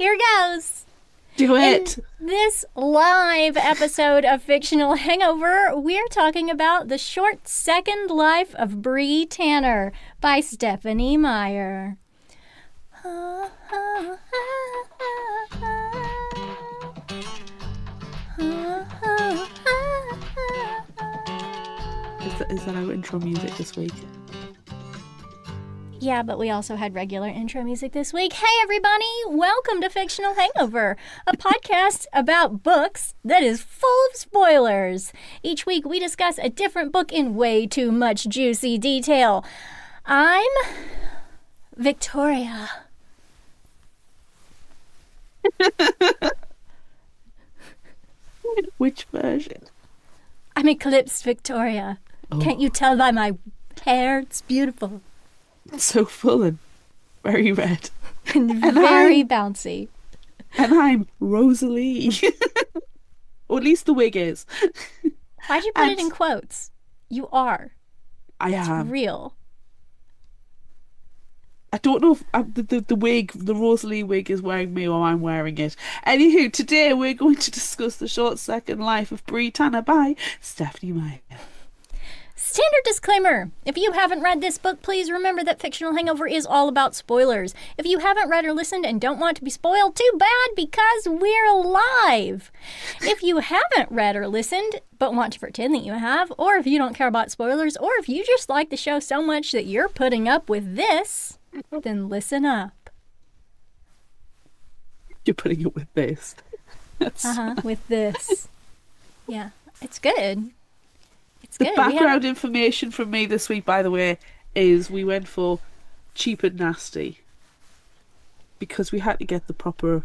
Here goes. Do it. In this live episode of Fictional Hangover, we're talking about The Short Second Life of Bree Tanner by Stephenie Meyer. Is that our intro music this week? Yeah, but we also had regular intro music this week. Hey, everybody! Welcome to Fictional Hangover, a podcast about books that is full of spoilers. Each week, we discuss a different book in way too much juicy detail. I'm Victoria. Which version? I'm Eclipse Victoria. Oh. Can't you tell by my hair? It's beautiful. It's so full and very red. And very bouncy. And I'm Rosalie. Or at least the wig is. Why'd you put it in quotes? You are. I am. It's real. I don't know if the wig, the Rosalie wig is wearing me or I'm wearing it. Anywho, today we're going to discuss The Short Second Life of Bree Tanner by Stephenie Meyer. Standard disclaimer. If you haven't read this book, please remember that Fictional Hangover is all about spoilers. If you haven't read or listened and don't want to be spoiled, too bad, because we're live. If you haven't read or listened but want to pretend that you have, or if you don't care about spoilers, or if you just like the show so much that you're putting up with this, then listen up. You're putting it with this. With this. Yeah, it's good. The background information from me this week, by the way, is we went for cheap and nasty because we had to get the proper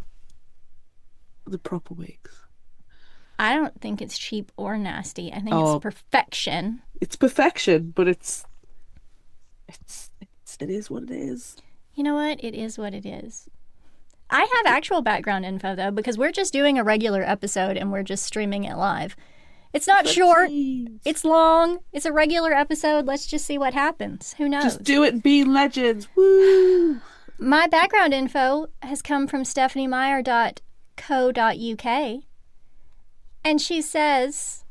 wigs. I don't think it's cheap or nasty. I think it's perfection. It's perfection, but it is what it is. You know what? It is what it is. I have actual background info though, because we're just doing a regular episode and we're just streaming it live. It's not short. It's long. It's a regular episode. Let's just see what happens. Who knows? Just do it and be legends. Woo! My background info has come from stepheniemeyer.co.uk. And she says,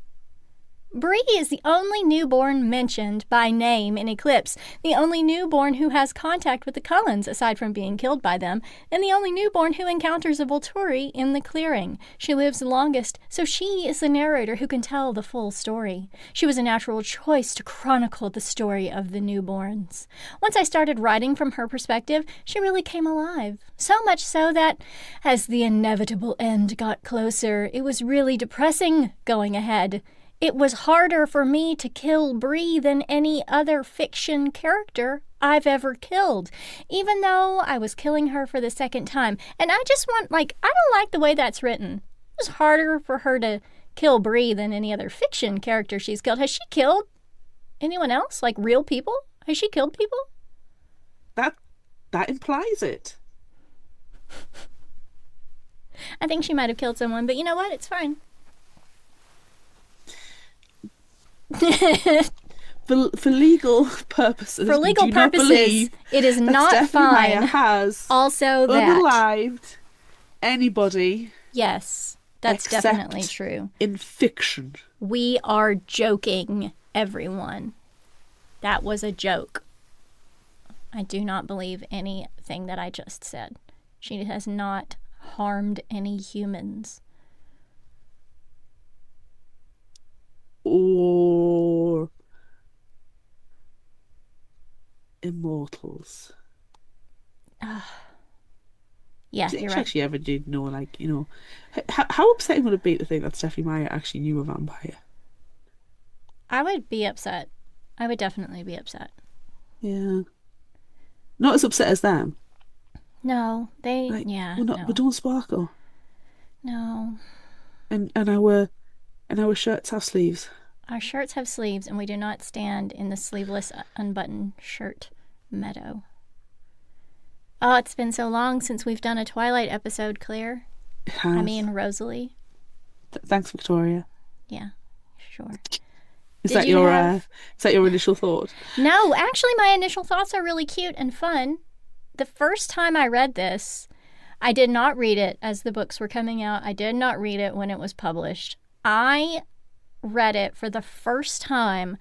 Bree is the only newborn mentioned by name in Eclipse, the only newborn who has contact with the Cullens aside from being killed by them, and the only newborn who encounters a Volturi in the clearing. She lives the longest, so she is the narrator who can tell the full story. She was a natural choice to chronicle the story of the newborns. Once I started writing from her perspective, she really came alive. So much so that, as the inevitable end got closer, it was really depressing going ahead. It was harder for me to kill Bree than any other fiction character I've ever killed, even though I was killing her for the second time. And I just want, I don't like the way that's written. It was harder for her to kill Bree than any other fiction character she's killed. Has she killed anyone else? Like real people? Has she killed people? That implies it. I think she might have killed someone, but you know what? It's fine. For legal purposes. For legal purposes, it is not Stephenie Meyer fine. Has also that unalived anybody. Yes, that's definitely true. In fiction. We are joking, everyone. That was a joke. I do not believe anything that I just said. She has not harmed any humans. Or immortals. Yeah, Do you you're think right. she actually ever did know, how upsetting would it be to think that Stephenie Meyer actually knew a vampire? I would be upset. I would definitely be upset. Yeah. Not as upset as them. No, they, We no. don't sparkle. No. And our shirts have sleeves. Our shirts have sleeves, and we do not stand in the sleeveless, unbuttoned shirt meadow. Oh, it's been so long since we've done a Twilight episode, Claire. It has. I mean, Rosalie. Thanks, Victoria. Yeah, sure. Is that your initial thought? No, actually, my initial thoughts are really cute and fun. The first time I read this, I did not read it as the books were coming out. I did not read it when it was published. I read it for the first time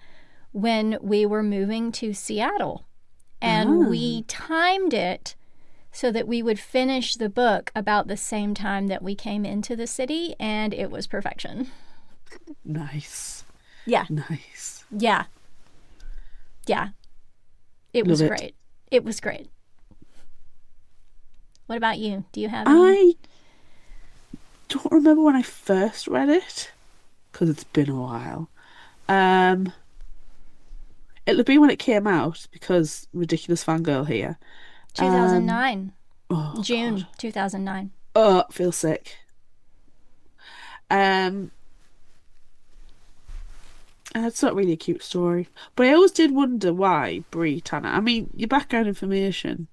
when we were moving to Seattle. And we timed it so that we would finish the book about the same time that we came into the city, and it was perfection. Nice. Yeah. Nice. Yeah. Yeah. It was great. It was great. What about you? Do you have any? I don't remember when I first read it, because it's been a while. It'll be when it came out, because ridiculous fangirl here. 2009. Oh, June God. 2009. Oh, I feel sick. And it's not really a cute story, but I always did wonder why Bree Tanner. I mean, your background information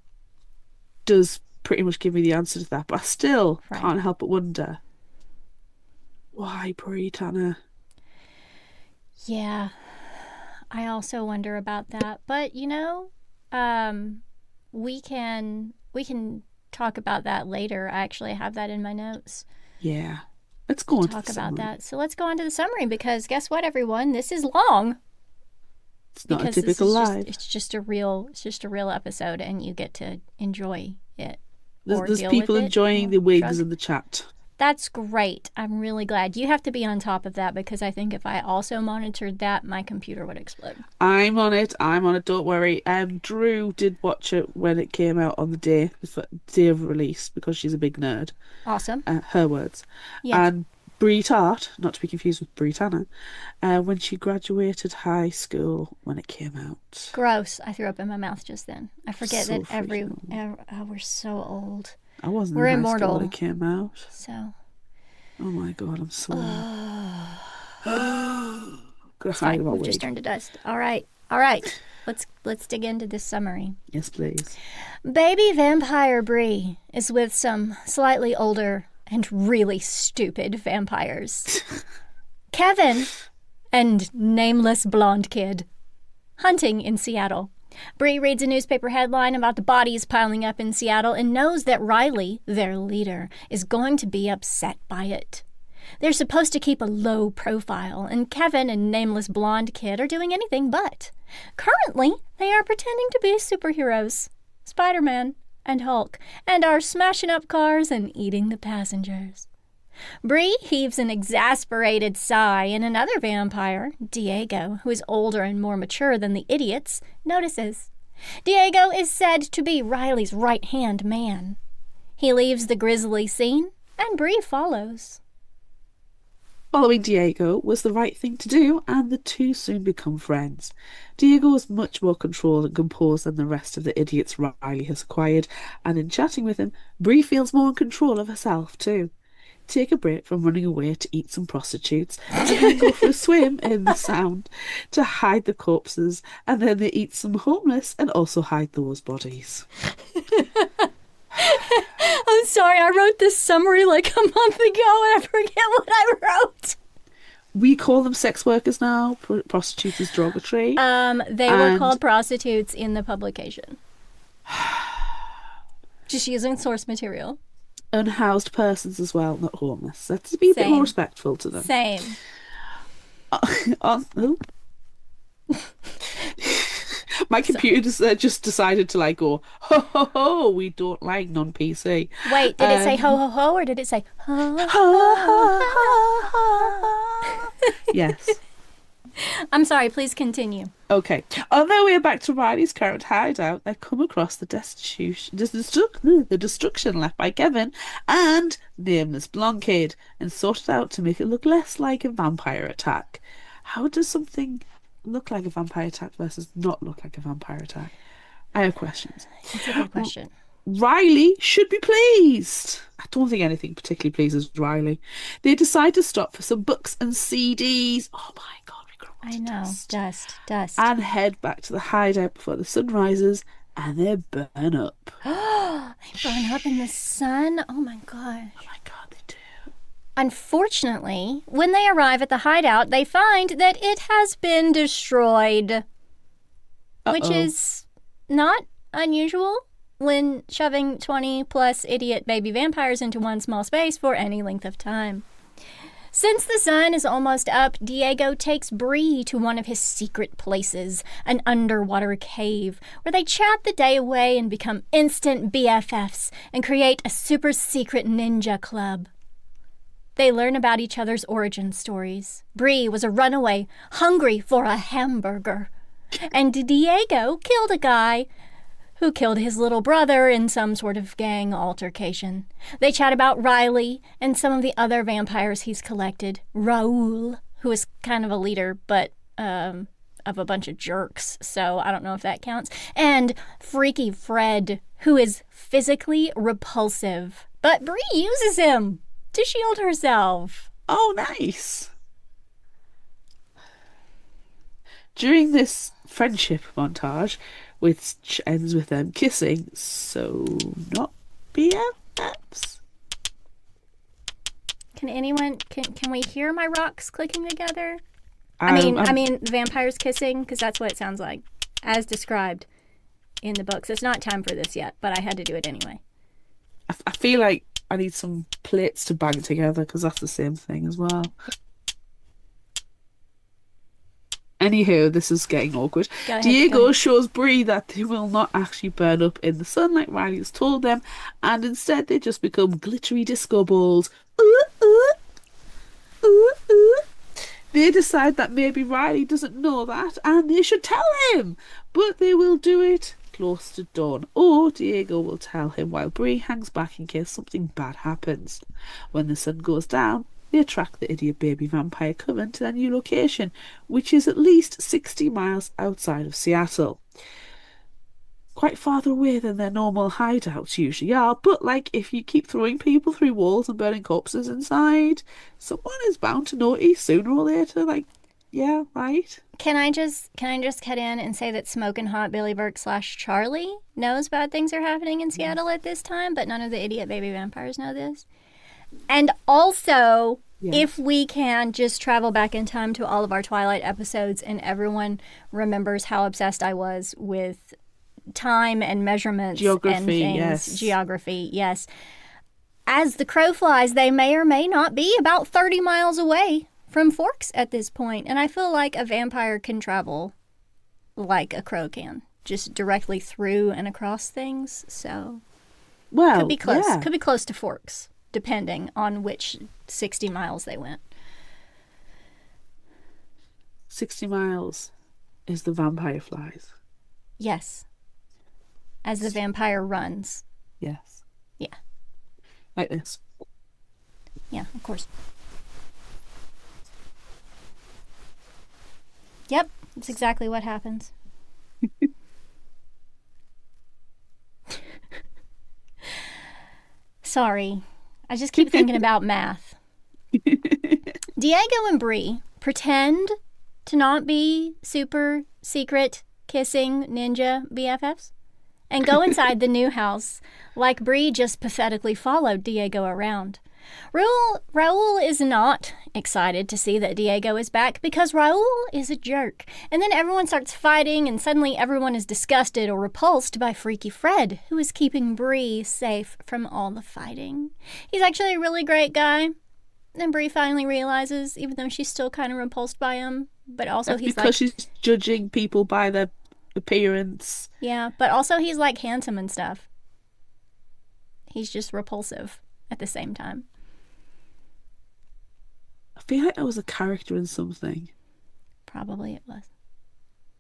does pretty much give me the answer to that, but I still can't help but wonder why Bree Tanner. Yeah, I also wonder about that, but we can talk about that later. I actually have that in my notes. Yeah. Let's go on to talk the about summary. that. So let's go on to the summary, because guess what, everyone? This is long. It's not a typical live. It's just a real episode, and you get to enjoy it. There's people enjoying the wigs in the chat. That's great. I'm really glad. You have to be on top of that, because I think if I also monitored that, my computer would explode. I'm on it. Don't worry. Drew did watch it when it came out on the day of release, because she's a big nerd. Awesome. Her words. Yes. And Bree Tart, not to be confused with Bree Tanner, when she graduated high school when it came out. Gross. I threw up in my mouth just then. I forget that we're so old. I wasn't We're in high immortal school when it came out. So. Oh my God, I'm so. It's fine. We've just turned to dust. All right. Let's dig into this summary. Yes, please. Baby vampire Bree is with some slightly older and really stupid vampires. Kevin and nameless blonde kid hunting in Seattle. Bree reads a newspaper headline about the bodies piling up in Seattle and knows that Riley, their leader, is going to be upset by it. They're supposed to keep a low profile, and Kevin and nameless blonde kid are doing anything but. Currently, they are pretending to be superheroes, Spider-Man and Hulk, and are smashing up cars and eating the passengers. Bree heaves an exasperated sigh, and another vampire, Diego, who is older and more mature than the idiots, notices. Diego is said to be Riley's right-hand man. He leaves the grisly scene, and Bree follows. Following Diego was the right thing to do, and the two soon become friends. Diego was much more controlled and composed than the rest of the idiots Riley has acquired, and in chatting with him, Bree feels more in control of herself too. Take a break from running away to eat some prostitutes, and then go for a swim in the Sound to hide the corpses, and then they eat some homeless and also hide those bodies. I'm sorry, I wrote this summary like a month ago and I forget what I wrote. We call them sex workers now. Prostitutes is derogatory. They were called prostitutes in the publication. Just using source material. Unhoused persons as well, not homeless. Let's be a bit more respectful to them. Same. My computer just decided to go, ho ho ho, we don't like non-PC. Wait, did it say ho ho ho, or did it say ho ho ho? Yes. I'm sorry, please continue. Okay. On their way back to Riley's current hideout, they come across the destruction left by Kevin and nameless blonde kid, and sort it out to make it look less like a vampire attack. How does something look like a vampire attack versus not look like a vampire attack? I have questions. It's a good question. Riley should be pleased. I don't think anything particularly pleases Riley. They decide to stop for some books and CDs. Oh my God, we grow I know. Dust. and head back to the hideout before the sun rises, and they burn up. They burn up in the sun? Oh my God. Oh my God, they do. Unfortunately, when they arrive at the hideout, they find that it has been destroyed. Which is not unusual when shoving 20 plus idiot baby vampires into one small space for any length of time. Since the sun is almost up, Diego takes Bree to one of his secret places, an underwater cave, where they chat the day away and become instant BFFs and create a super secret ninja club. They learn about each other's origin stories. Bree was a runaway, hungry for a hamburger. And Diego killed a guy who killed his little brother in some sort of gang altercation. They chat about Riley and some of the other vampires he's collected. Raoul, who is kind of a leader, but of a bunch of jerks, so I don't know if that counts. And Freaky Fred, who is physically repulsive. But Bree uses him to shield herself. Oh, nice. During this friendship montage, which ends with them kissing, so not BFFs. Can we hear my rocks clicking together? Um, I mean vampires kissing, because that's what it sounds like, as described in the books. It's not time for this yet, but I had to do it anyway. I feel like I need some plates to bang together because that's the same thing as well. Anywho, this is getting awkward. Go ahead, Diego shows Bree that they will not actually burn up in the sun like Riley has told them, and instead they just become glittery disco balls. Ooh, ooh, ooh, ooh. They decide that maybe Riley doesn't know that and they should tell him, but they will do it close to dawn, or Diego will tell him while Bree hangs back in case something bad happens. When the sun goes down, they attract the idiot baby vampire coven to their new location, which is at least 60 miles outside of Seattle. Quite farther away than their normal hideouts usually are, but like if you keep throwing people through walls and burning corpses inside, someone is bound to notice sooner or later. Like, yeah, right. Can I just cut in and say that Smoking Hot Billy Burke / Charlie knows bad things are happening in Seattle at this time, but none of the idiot baby vampires know this? And also, if we can just travel back in time to all of our Twilight episodes and everyone remembers how obsessed I was with time and measurements and things. Yes. Geography, yes. As the crow flies, they may or may not be about 30 miles away from Forks at this point. And I feel like a vampire can travel like a crow can, just directly through and across things. So, well, could be close. Yeah. Could be close to Forks, depending on which 60 miles they went. 60 miles is the vampire flies. Yes. As the vampire runs. Yes. Yeah. Like this. Yeah, of course. Yep, that's exactly what happens. Sorry. I just keep thinking about math. Diego and Bree pretend to not be super secret kissing ninja BFFs and go inside the new house like Bree just pathetically followed Diego around. Raoul is not excited to see that Diego is back because Raoul is a jerk. And then everyone starts fighting and suddenly everyone is disgusted or repulsed by Freaky Fred, who is keeping Bree safe from all the fighting. He's actually a really great guy. And Bree finally realizes, even though she's still kind of repulsed by him, but also That's he's because she's judging people by their appearance. Yeah, but also he's like handsome and stuff. He's just repulsive at the same time. I feel like that was a character in something. Probably it was.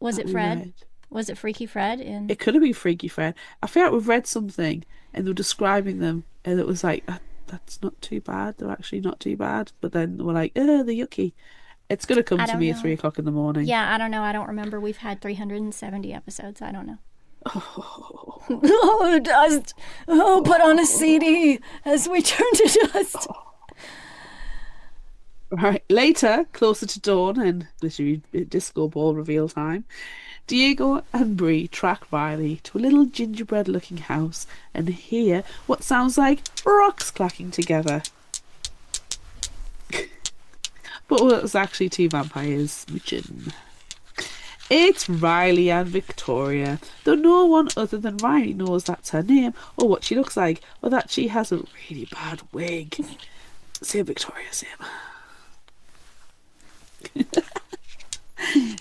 Was that it we Fred? read. Was it Freaky Fred? It could have been Freaky Fred. I feel like we've read something and they were describing them and it was like, that's not too bad. They're actually not too bad. But then we're like, they're yucky. It's going to come to me at 3 o'clock in the morning. Yeah, I don't know. I don't remember. We've had 370 episodes. I don't know. Oh, dust. Oh, put on a CD as we turn to dust. Right. Later, closer to dawn and literally disco ball reveal time, Diego and Bree track Riley to a little gingerbread-looking house and hear what sounds like rocks clacking together. But well, it was actually two vampires smooching. It's Riley and Victoria, though no one other than Riley knows that's her name, or what she looks like, or that she has a really bad wig. Same Victoria, same.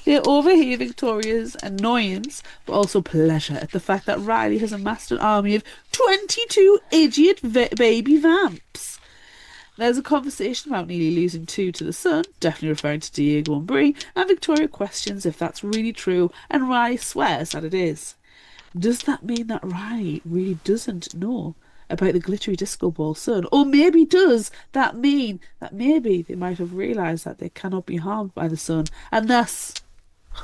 They overhear Victoria's annoyance, but also pleasure at the fact that Riley has amassed an army of 22 idiot baby vamps. There's a conversation about nearly losing two to the sun, definitely referring to Diego and Bree, and Victoria questions if that's really true, and Riley swears that it is. Does that mean that Riley really doesn't know about the glittery disco ball sun? Or maybe does that mean that maybe they might have realised that they cannot be harmed by the sun and thus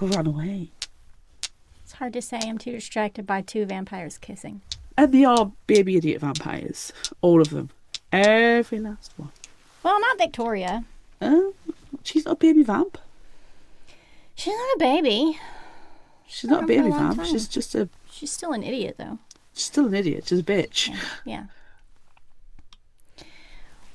run away? It's hard to say. I'm too distracted by two vampires kissing. And they are baby idiot vampires. All of them. Every last one. Well, not Victoria. Uh, she's not a baby vamp. She's not a baby. She's not a baby vamp. She's just a. She's still an idiot, though. She's still an idiot. She's a bitch. Yeah.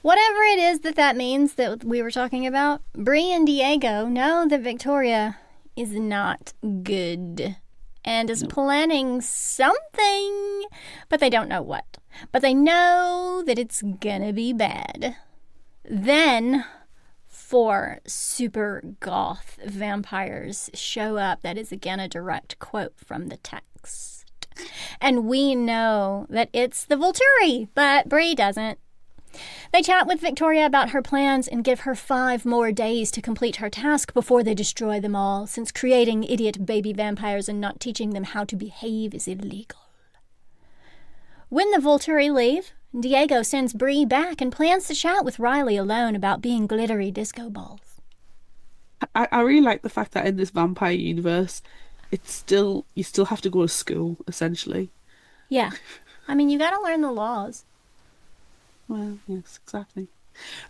Whatever it is that means that we were talking about, Bree and Diego know that Victoria is not good and is planning something, but they don't know what. But they know that it's gonna be bad. Then, four super goth vampires show up. That is again a direct quote from the text. And we know that it's the Volturi, but Bree doesn't. They chat with Victoria about her plans and give her 5 more days to complete her task before they destroy them all, since creating idiot baby vampires and not teaching them how to behave is illegal. When the Volturi leave, Diego sends Bree back and plans to chat with Riley alone about being glittery disco balls. I really like the fact that in this vampire universe, you still have to go to school, essentially. Yeah. I mean, you gotta learn the laws. Well, yes, exactly.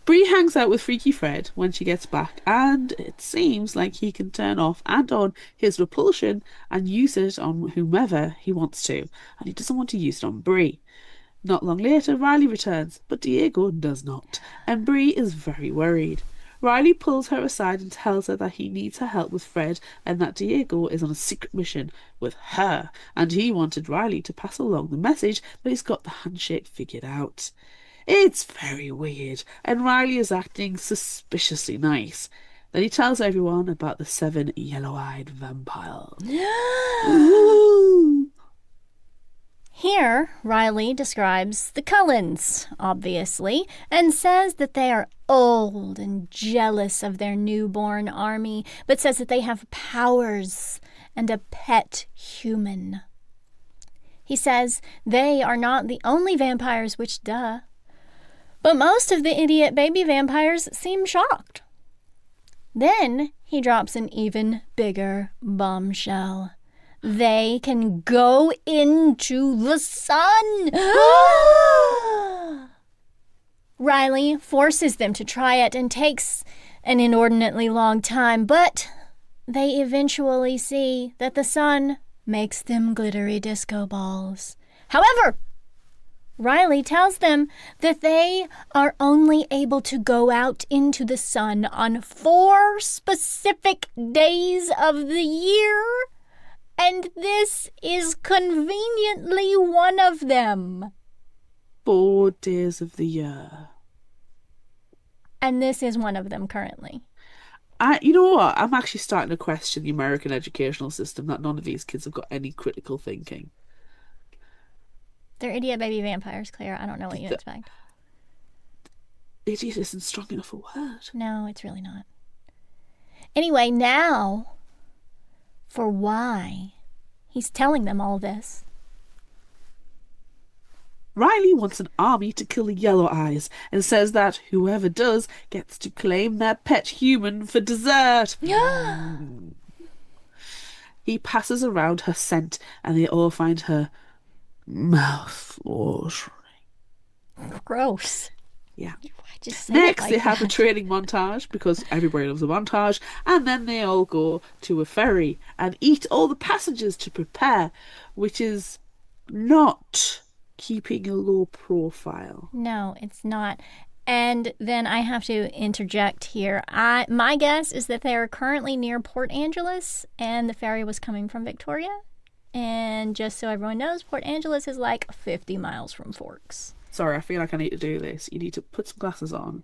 Bree hangs out with Freaky Fred when she gets back, and it seems like he can turn off and on his repulsion and use it on whomever he wants to, and he doesn't want to use it on Bree. Not long later, Riley returns, but Diego does not, and Bree is very worried. Riley pulls her aside and tells her that he needs her help with Fred and that Diego is on a secret mission with her, and he wanted Riley to pass along the message that he's got the handshake figured out. It's very weird, and Riley is acting suspiciously nice. Then he tells everyone about the 7 yellow-eyed vampires. Ooh. Here, Riley describes the Cullens, obviously, and says that they are old and jealous of their newborn army, but says that they have powers and a pet human. He says they are not the only vampires, which duh. But most of the idiot baby vampires seem shocked. Then he drops an even bigger bombshell. They can go into the sun. Riley forces them to try it and takes an inordinately long time, but they eventually see that the sun makes them glittery disco balls. However, Riley tells them that they are only able to go out into the sun on 4 specific days of the year, and this is conveniently one of them. 4 days of the year. And this is one of them currently. You know what? I'm actually starting to question the American educational system, that none of these kids have got any critical thinking. They're idiot baby vampires, Claire. I don't know what you expect. Idiot isn't strong enough a word. No, it's really not. Anyway, now, for why he's telling them all this. Riley wants an army to kill the Yellow Eyes and says that whoever does gets to claim their pet human for dessert. He passes around her scent and they all find her mouth-watering. Gross. Yeah. Just Next, they have a training montage because everybody loves a montage, and then they all go to a ferry and eat all the passengers to prepare, which is not keeping a low profile. No, it's not. And then I have to interject here. My guess is that they are currently near Port Angeles, and the ferry was coming from Victoria. And just so everyone knows, Port Angeles is like 50 miles from Forks. Sorry, I feel like I need to do this. You need to put some glasses on.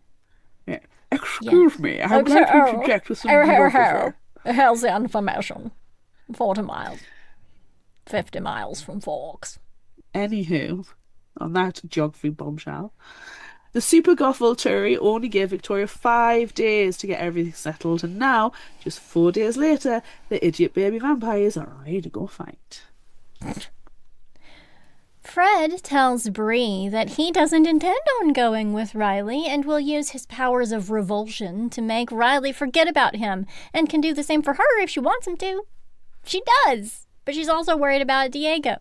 Yeah. Excuse me, I would like to interject with some geography. Here's the information. 40 miles. 50 miles from Forks. Anywho, on that geography bombshell, the super goth Volturi only gave Victoria 5 days to get everything settled, and now, just 4 days later, the idiot baby vampires are ready to go fight. Fred tells Bree that he doesn't intend on going with Riley and will use his powers of revulsion to make Riley forget about him, and can do the same for her if she wants him to. She does, but she's also worried about Diego.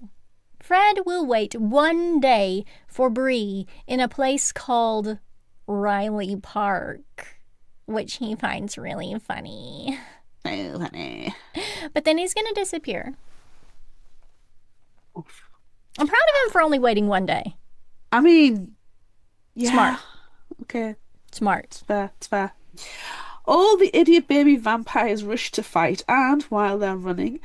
Fred will wait 1 day for Bree in a place called Riley Park, which he finds really funny. Oh, funny. But then he's going to disappear. I'm proud of him for only waiting 1 day. I mean, yeah. Smart. Okay. Smart. It's fair. It's fair. All the idiot baby vampires rush to fight, and while they're running,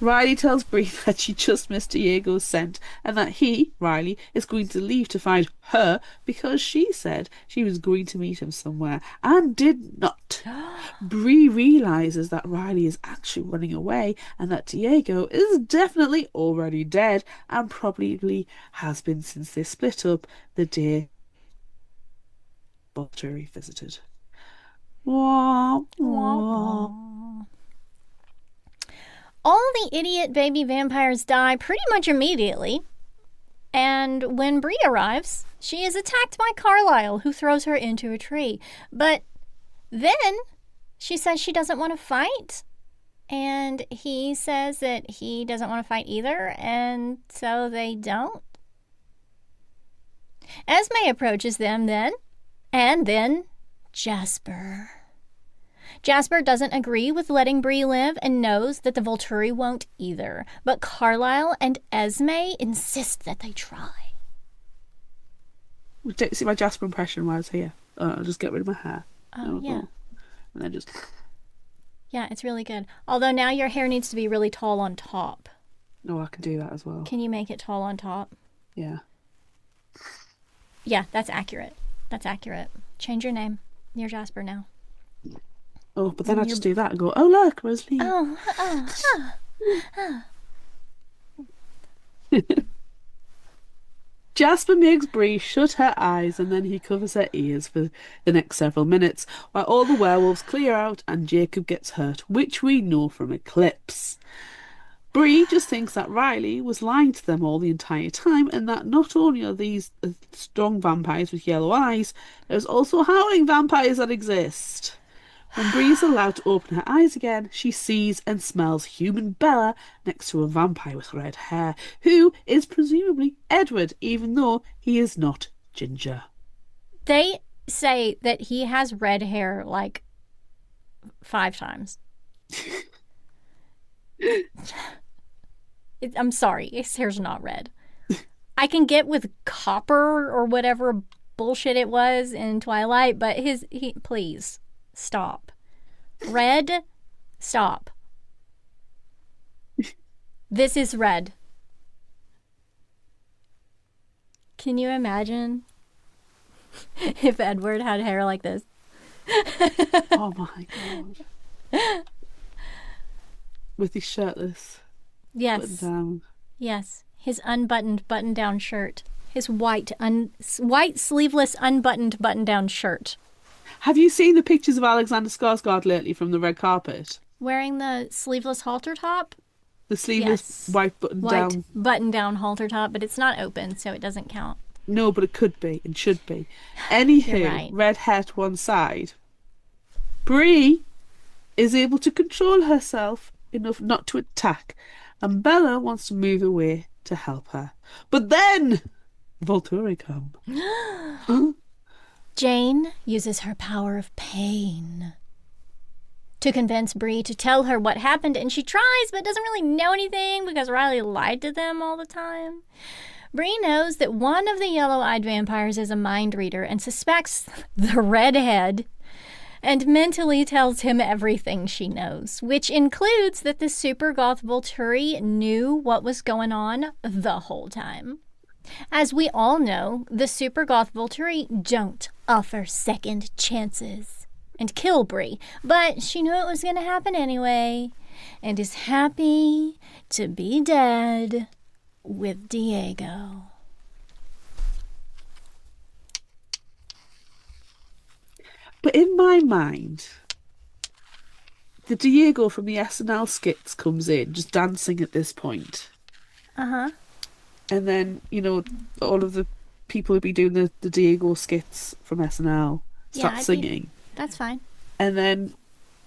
Riley tells Bree that she just missed Diego's scent and that he, Riley, is going to leave to find her because she said she was going to meet him somewhere and did not. Bree realizes that Riley is actually running away and that Diego is definitely already dead and probably has been since they split up the day Volturi visited. Wah, wah. All the idiot baby vampires die pretty much immediately. And when Bree arrives, she is attacked by Carlisle, who throws her into a tree. But then she says she doesn't want to fight. And he says that he doesn't want to fight either, and so they don't. Esme approaches them then, and then Jasper. Jasper doesn't agree with letting Bree live and knows that the Volturi won't either. But Carlisle and Esme insist that they try. See my Jasper impression while I was here. I'll just get rid of my hair. Oh, yeah. And then just... Yeah, it's really good. Although now your hair needs to be really tall on top. No, I can do that as well. Can you make it tall on top? Yeah. Yeah, that's accurate. That's accurate. Change your name. You're Jasper now. Oh, but then I just do that and go, oh, look, Rosalie. Jasper makes Bree shut her eyes and then he covers her ears for the next several minutes while all the werewolves clear out and Jacob gets hurt, which we know from Eclipse. Bree just thinks that Riley was lying to them all the entire time and that not only are these strong vampires with yellow eyes, there's also howling vampires that exist. When Bree is allowed to open her eyes again, she sees and smells human Bella next to a vampire with red hair, who is presumably Edward, even though he is not ginger. They say that he has red hair like 5 times. I'm sorry, his hair's not red. I can get with copper or whatever bullshit it was in Twilight, but please. Stop. Red, stop. This is red. Can you imagine if Edward had hair like this? Oh my god. With his shirtless. Yes. Button down. Yes. His unbuttoned button-down shirt. His white sleeveless unbuttoned button-down shirt. Have you seen the pictures of Alexander Skarsgård lately from the red carpet? Wearing the sleeveless halter top? The sleeveless white button-down halter top, but it's not open, so it doesn't count. No, but it could be and should be. Anywho, right. Red hair to one side. Bree is able to control herself enough not to attack, and Bella wants to move away to help her. But then Volturi come. Jane uses her power of pain to convince Bree to tell her what happened, and she tries but doesn't really know anything because Riley lied to them all the time. Bree knows that one of the yellow-eyed vampires is a mind reader and suspects the redhead and mentally tells him everything she knows, which includes that the super goth Volturi knew what was going on the whole time. As we all know, the super goth Volturi don't offer second chances and kill Bree, but she knew it was going to happen anyway and is happy to be dead with Diego. But in my mind, the Diego from the SNL skits comes in, just dancing at this point. Uh-huh. And then, all of the people who'd be doing the Diego skits from SNL start singing. That's fine. And then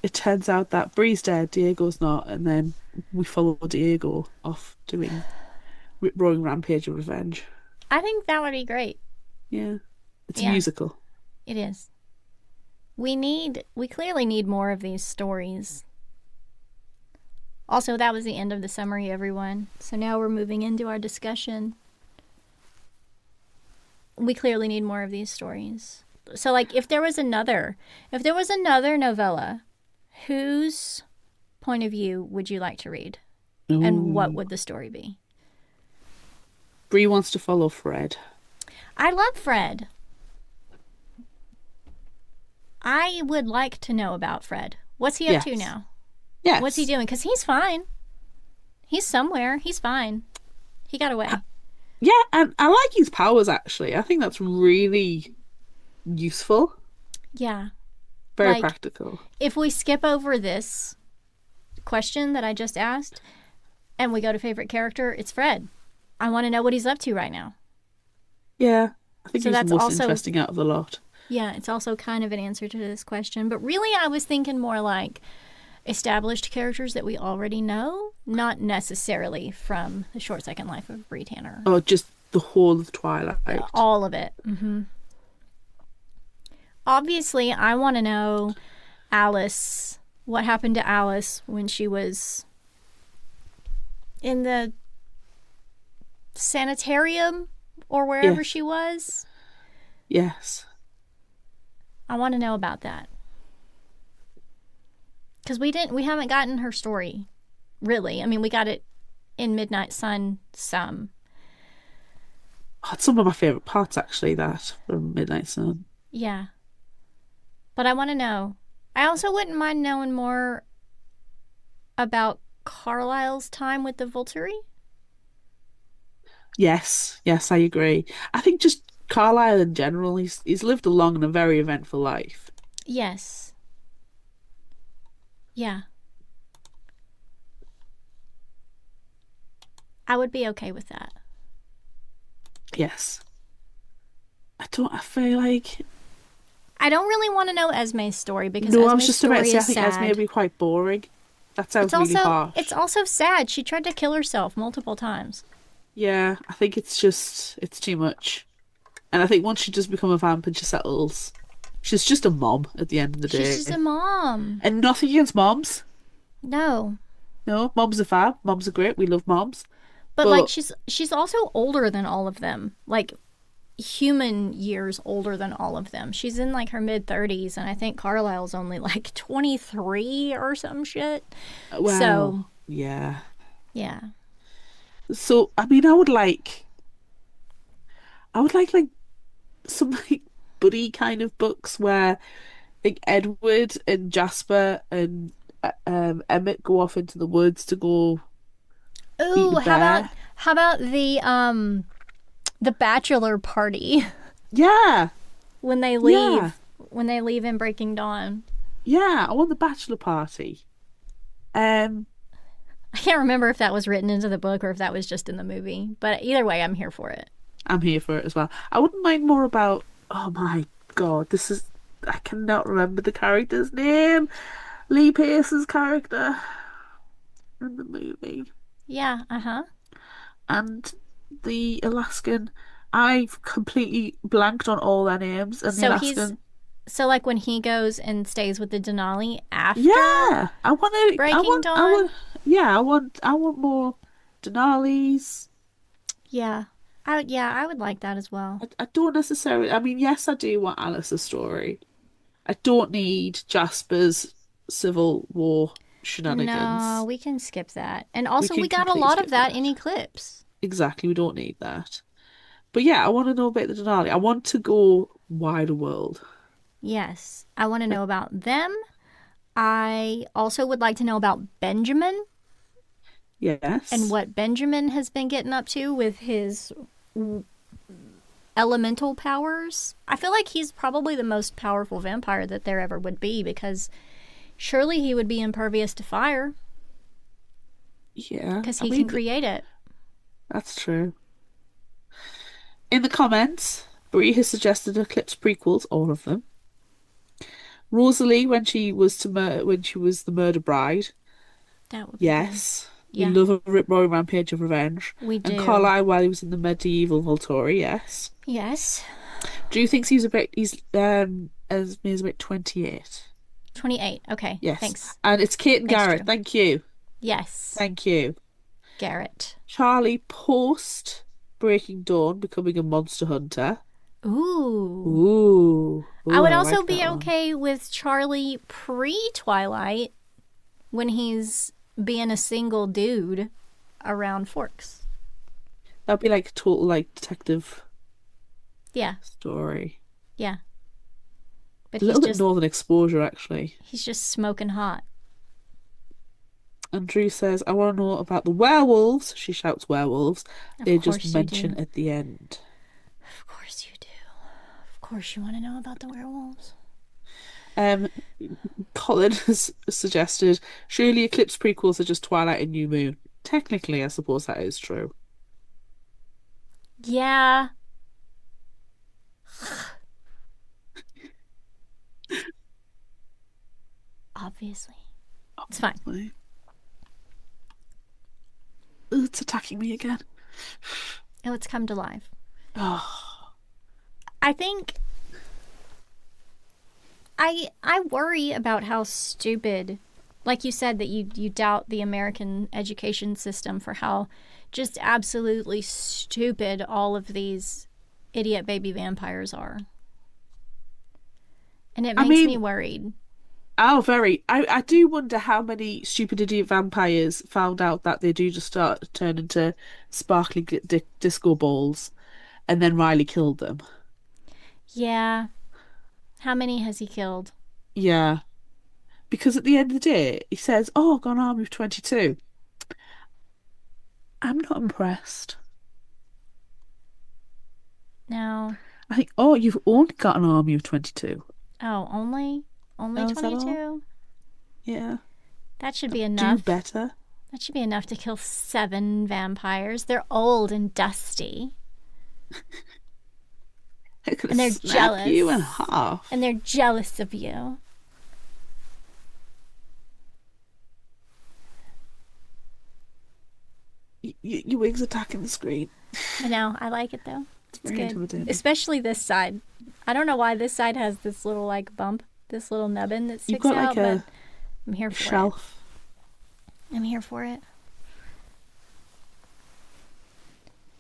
it turns out that Bree's dead, Diego's not, and then we follow Diego off doing Rip-Roaring Rampage of Revenge. I think that would be great. Yeah. It's a musical. It is. We clearly need more of these stories. Also, that was the end of the summary, everyone. So now we're moving into our discussion. We clearly need more of these stories. So, like, if there was another novella, whose point of view would you like to read? Ooh. And what would the story be? Bree wants to follow Fred. I love Fred. I would like to know about Fred. What's he up to now? Yes. What's he doing? Because he's fine. He's somewhere. He's fine. He got away. Yeah, and I like his powers, actually. I think that's really useful. Yeah. Very practical. If we skip over this question that I just asked and we go to favorite character, it's Fred. I want to know what he's up to right now. Yeah. I think he's the most interesting out of the lot. Yeah, it's also kind of an answer to this question. But really, I was thinking more like established characters that we already know, not necessarily from The Short Second Life of Bree Tanner. Oh, just the whole of Twilight. All of it. Mm-hmm. Obviously, I want to know Alice. What happened to Alice when she was in the sanitarium or wherever she was? Yes. I want to know about that. Because we haven't gotten her story, really. I mean, we got it in Midnight Sun some. Oh, it's some of my favourite parts, actually, that from Midnight Sun. Yeah. But I want to know. I also wouldn't mind knowing more about Carlisle's time with the Volturi. Yes, I agree. I think just Carlisle in general, he's lived a long and a very eventful life. Yes. Yeah. I would be okay with that. Yes. I feel like... I don't really want to know Esme's story because No, Esme's I was just about to say, I think sad. Esme would be quite boring. That sounds really harsh. It's also sad. She tried to kill herself multiple times. Yeah, I think it's too much. And I think once she does become a vamp and she settles, she's just a mom at the end of the day. She's just a mom. And nothing against moms. No. No, moms are fab. Moms are great. We love moms. But like she's also older than all of them. Like human years older than all of them. She's in like her mid-30s and I think Carlisle's only like 23 or some shit. Wow. So yeah. Yeah. So I mean I would like some like buddy kind of books where like Edward and Jasper and Emmett go off into the woods to go Ooh, eat the bear. how about the bachelor party Yeah. when they leave in Breaking Dawn? Yeah, I want the bachelor party. I can't remember if that was written into the book or if that was just in the movie, but either way, I'm here for it. I'm here for it as well. I wouldn't mind more about, oh my God, I cannot remember the character's name. Lee Pace's character in the movie. Yeah, uh-huh. And the Alaskan, I've completely blanked on all their names. And the Alaskan. So like when he goes and stays with the Denali after I want to Breaking Dawn? I want more Denali's. Yeah. I would like that as well. I don't necessarily, I mean, yes, I do want Alice's story. I don't need Jasper's Civil War No, shenanigans. we can skip that. And We also, can we got a completely lot of skip that in that. Eclipse. Exactly, we don't need that. But yeah, I want to know about the Denali. I want to go wider world. Yes, I want to Like, know about them. I also would like to know about Benjamin and yes. what Benjamin has been getting up to with his elemental powers. I feel like he's probably the most powerful vampire that there ever would be because surely he would be impervious to fire Yeah, because I he can mean, create it. that's true. In the comments, Bree has suggested Eclipse prequels, all of them. Rosalie, when she was the murder bride, That would be good. yes, we Yeah, love a rip-roaring rampage of revenge. we And do. Carlisle, while he was in the medieval Volturi, yes. Yes. Drew thinks he's as me as about 28. 28. Okay, Yes, thanks. and it's Kate and Thanks, Garrett. Drew. Thank you, Yes, thank you. Garrett. Charlie post Breaking Dawn becoming a monster hunter. Ooh. Ooh, I ooh, would I also like be that one. okay with Charlie pre Twilight when he's being a single dude around Forks. That'd be like a total like detective Yeah, story. yeah. But A little bit Northern Exposure, actually. he's just smoking hot. And Drew says, I want to know about the werewolves. She shouts werewolves. Of They just course you mention do. at the end. Of course you do. Of course you want to know about the werewolves. Um, Colin has suggested, surely Eclipse prequels are just Twilight and New Moon. Technically, I suppose that is true. Yeah, obviously. It's fine. Obviously. Ugh, it's attacking me again. Oh, it's come to life. Oh, I think I worry about how stupid, like you said, that you doubt the American education system for how just absolutely stupid all of these idiot baby vampires are. And it I makes me mean, worried. oh, very. I do wonder how many stupid idiot vampires found out that they do just start to turn into sparkly disco balls, and then Riley killed them. Yeah. How many has he killed? Yeah, because at the end of the day, he says, "Oh, I've got an army of 22." I'm not impressed. No. I think, "Oh, you've only got an army of 22." Oh, only Oh, is that all? 22? Yeah. That should be Do enough. better. That should be enough to kill 7 vampires. They're old and dusty. I could have And they're snapped you in jealous. And half. they're jealous of you. Your wig's attacking the screen. I know. I like it though. It's It's very good. intimidating. Especially this side. I don't know why this side has this little like bump, this little nubbin that You've sticks got like out, but a I'm here for it. shelf. I'm here for it.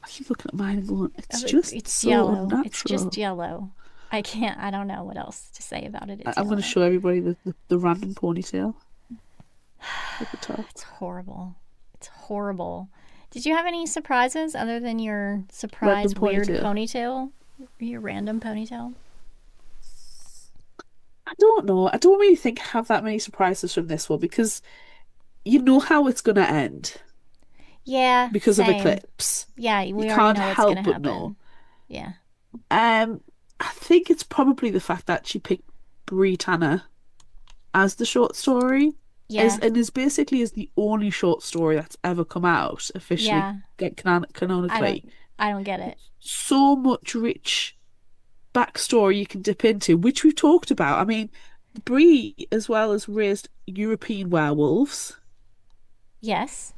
I keep looking at mine and going, it's Oh, just it's so yellow. It's just unnatural. yellow. I don't know what else to say about it. It's I'm going to yellow. show everybody the random ponytail at the top. It's horrible. It's horrible. Did you have any surprises other than your Random surprise weird ponytail. ponytail? Your random ponytail? I don't know. I don't really think I have that many surprises from this one because you know how it's going to end Yeah, because of same. Eclipse. Yeah, You we already can't know what's help gonna but know. happen. Yeah. Um, I think it's probably the fact that she picked Bree Tanner as the short story, Yeah. is basically is the only short story that's ever come out officially Yeah. I canonically. don't I don't get it. So much rich backstory you can dip into, which we've talked about. I mean, Bree as well as raised European werewolves. Yes.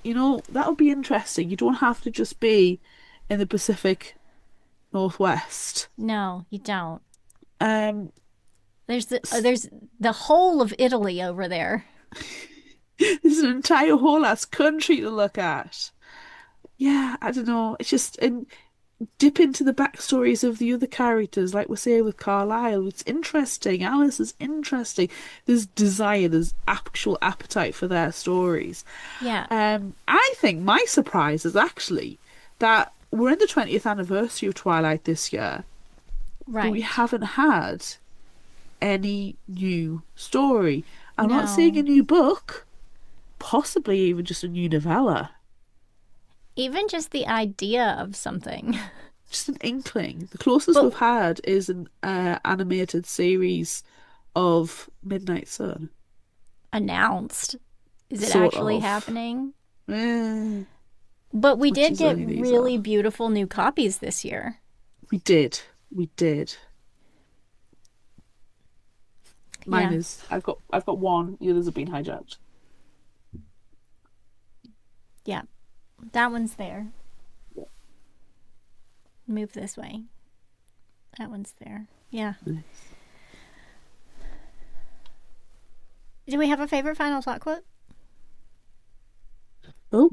You know, that would be interesting. You don't have to just be in the Pacific Northwest. No, you don't. Um, There's the whole of Italy over there. there's an entire whole ass country to look at. Yeah, I don't know. It's just and dip into the backstories of the other characters, like we're saying with Carlisle. It's interesting. Alice is interesting. There's desire, there's actual appetite for their stories. Yeah, I think my surprise is actually that we're in the 20th anniversary of Twilight this year, but we right. haven't had any new story. I'm not saying a No. new book, possibly even just a new novella. Even just the idea of something. Just an inkling. The closest But we've had is an animated series of Midnight Sun, announced. Is it sort actually of. happening? Eh, But we as much did as get any of these are. really beautiful new copies this year. We did. We did. Mine Yeah, is. I've got one. The others have been hijacked. yeah. That one's there. Move this way. That one's there. Yeah. Nice. Do we have a favorite final thought quote? Oh,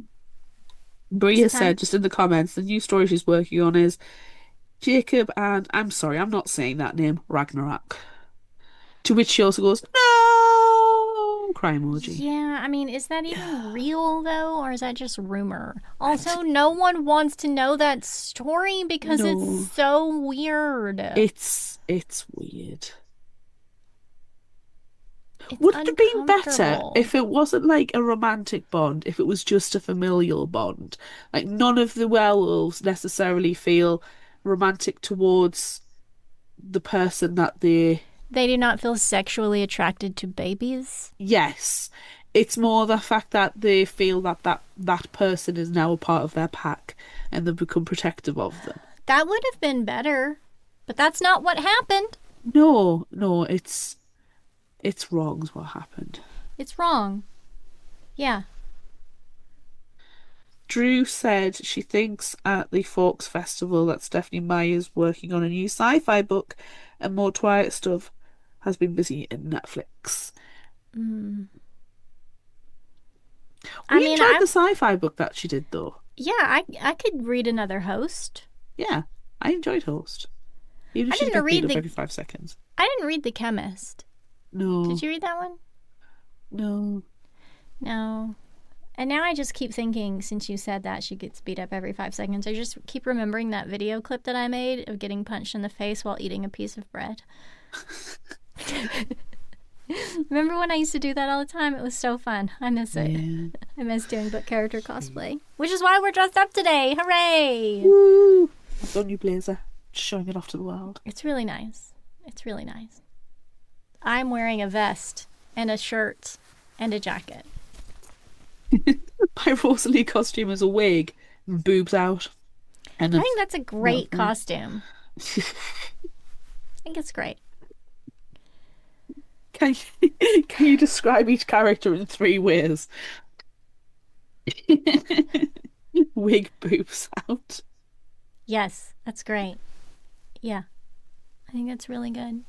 Bree Is it has time? said just in the comments the new story she's working on is Jacob and I'm sorry, I'm not saying that name, Ragnarok. To which she also goes, no! Cry emoji. Yeah, I mean, is that even Yeah. real though, or is that just rumor? Also, And no one wants to know that story because it's no, so weird. it's weird. It's Would it have been better uncomfortable. if it wasn't like a romantic bond, if it was just a familial bond? Like none of the werewolves necessarily feel romantic towards the person that they. They do not feel sexually attracted to babies. Yes, it's more the fact that they feel that that person is now a part of their pack and they've become protective of them. That would have been better, but that's not what happened. No, no, it's wrong is what happened. It's wrong. Yeah. Drew said she thinks at the Forks Festival that Stephenie Meyer is working on a new sci-fi book and more Twilight stuff has been busy in Netflix. Mm. I We mean, enjoyed the sci-fi book that she did though. I could read another Host. Yeah, I enjoyed Host. Even if I she didn't got beat read up the every 5 seconds. I didn't read The Chemist. Did No, you read that one? no. No. And now I just keep thinking, since you said that she gets beat up every 5 seconds, I just keep remembering that video clip that I made of getting punched in the face while eating a piece of bread. Remember when I used to do that all the time? It was so fun. I miss it. Yeah. I miss doing book character cosplay. Which is why we're dressed up today. Hooray! Woo! I've got a new blazer. Just showing it off to the world. It's really nice. It's really nice. I'm wearing a vest and a shirt and a jacket. My Rosalie costume is a wig, and boobs out, and I a think that's a great milk. costume. I think it's great. Can can you describe each character in 3 ways? Wig boobs out. Yes, that's great. Yeah, I think that's really good.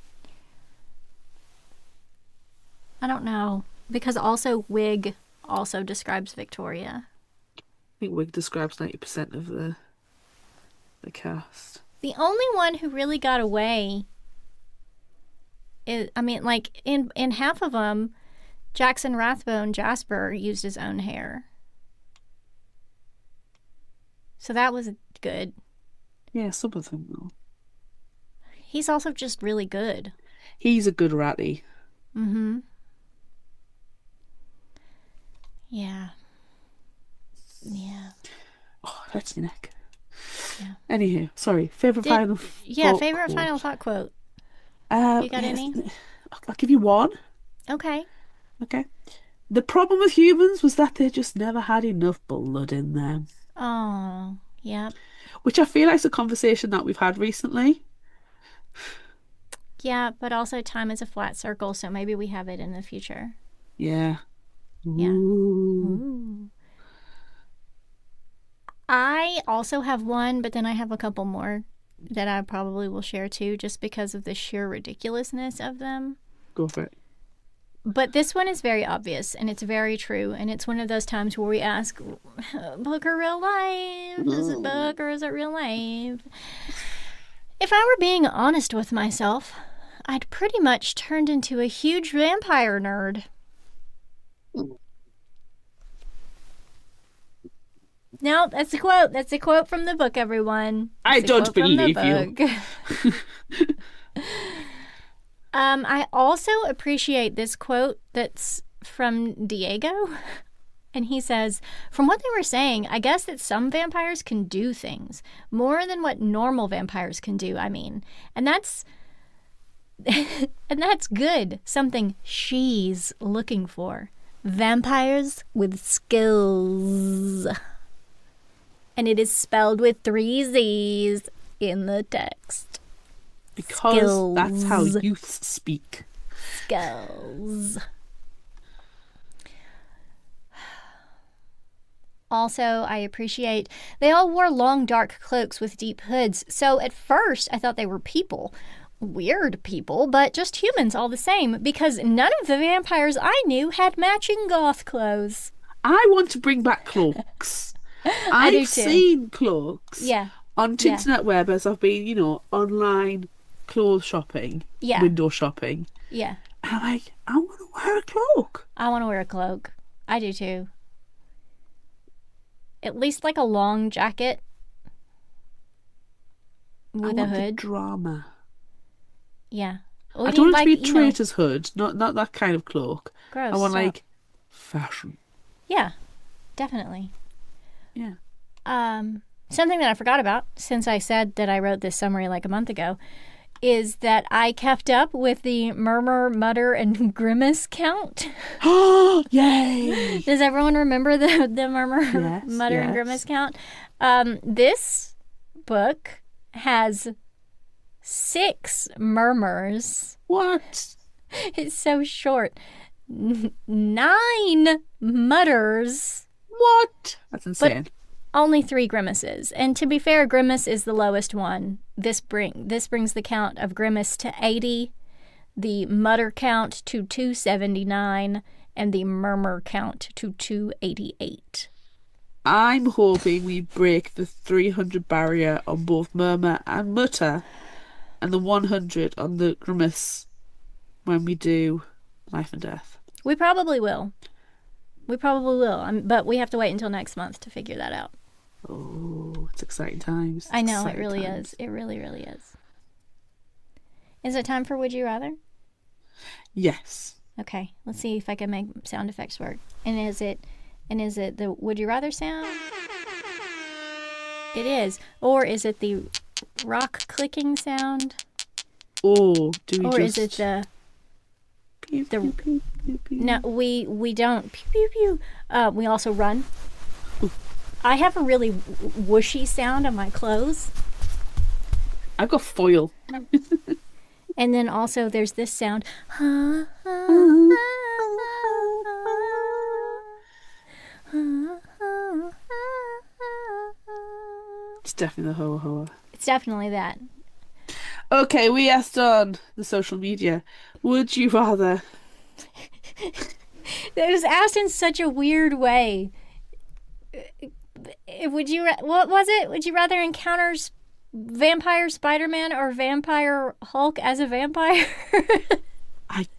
I don't know. Because also wig also describes Victoria. I think wig describes 90% of the cast. The only one who really got away is, I mean, like in half of them, Jackson Rathbone Jasper used his own hair. So that was good. Yeah, some of them though. He's also just really good. He's a good ratty. Mm-hmm. Yeah. Yeah. Oh, hurts my neck. Yeah. Anywho, sorry. Favorite Did final Yeah, thought favorite quote. final thought quote. You got Yes, any? I'll give you one. Okay. Okay. The problem with humans was that they just never had enough blood in them, Oh, yep. which I feel like is a conversation that we've had recently. Yeah, but also time is a flat circle, so maybe we have it in the future. Yeah. Yeah. Ooh. Ooh. I also have one, but then I have a couple more that I probably will share too, just because of the sheer ridiculousness of them. Go for it. But this one is very obvious, and it's very true, and it's one of those times where we ask, book or real life? Is it book or is it real life? If I were being honest with myself, I'd pretty much turned into a huge vampire nerd. No, that's a quote. That's a quote from the book, everyone. I don't believe you. I also appreciate this quote that's from Diego. And he says, from what they were saying, I guess that some vampires can do things. More than what normal vampires can do, I mean. And that's... and that's good. Something she's looking for. Vampires with skills. And it is spelled with 3 Z's in the text. Because Skills. that's how youths speak. Skills. Also, I appreciate they all wore long, dark cloaks with deep hoods. So at first, I thought they were people. Weird people, but just humans all the same. Because none of the vampires I knew had matching goth clothes. I want to bring back cloaks. I do too. I've seen cloaks Yeah. on Internet Web as I've been, online clothes shopping, Yeah. window shopping. Yeah. And I'm like, I want to wear a cloak. I want to wear a cloak. I do too. At least like a long jacket with a hood. The drama. Yeah. I don't want it to be a traitor's hood, not that kind of cloak. Gross. I want fashion. Yeah, definitely. Yeah. Something that I forgot about, since I said that I wrote this summary like a month ago, is that I kept up with the murmur, mutter, and grimace count. Oh, yay! Does everyone remember the murmur, mutter, and yes. grimace count? This book has 6 murmurs. What? It's so short. 9 mutters. What? That's insane. But only 3 grimaces. And to be fair, grimace is the lowest one. This brings the count of grimace to 80, the mutter count to 279, and the murmur count to 288. I'm hoping we break the 300 barrier on both murmur and mutter, and the 100 on the grimace when we do Life and Death. We probably will. But we have to wait until next month to figure that out. Oh, it's exciting times. I know, it really is. It really, really is. Is it time for Would You Rather? Yes. Okay, let's see if I can make sound effects work. And is it the Would You Rather sound? It is. Or is it the rock clicking sound? Or do we is it the pew, pew, pew, pew, pew. No, we don't pew pew pew. We also run. Ooh. I have a really whooshy sound on my clothes. I've got foil. And then also there's this sound. It's definitely the hoa hoa. It's definitely that. Okay, we asked on the social media, would you rather? It was asked in such a weird way. What was it? Would you rather encounter vampire Spider-Man or vampire Hulk as a vampire?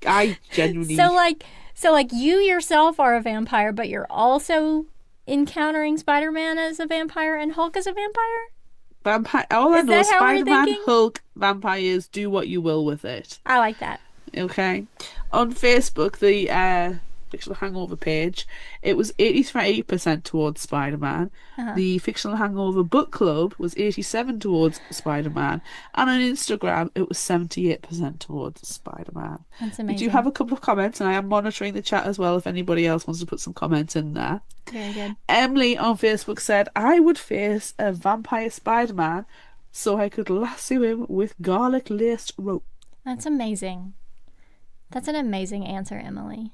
I genuinely. So like you yourself are a vampire, but you're also encountering Spider-Man as a vampire and Hulk as a vampire? All I know is Spider-Man, thinking? Hulk, vampires, do what you will with it. I like that. Okay. On Facebook, the Fictional Hangover page, it was 83% towards Spider-Man. Uh-huh. The Fictional Hangover book club was 87 towards Spider-Man. And on Instagram, it was 78% towards Spider-Man. That's amazing. We do have a couple of comments, and I am monitoring the chat as well if anybody else wants to put some comments in there. Very good. Emily on Facebook said, I would face a vampire Spider-Man so I could lasso him with garlic-laced rope. That's amazing. That's an amazing answer, Emily.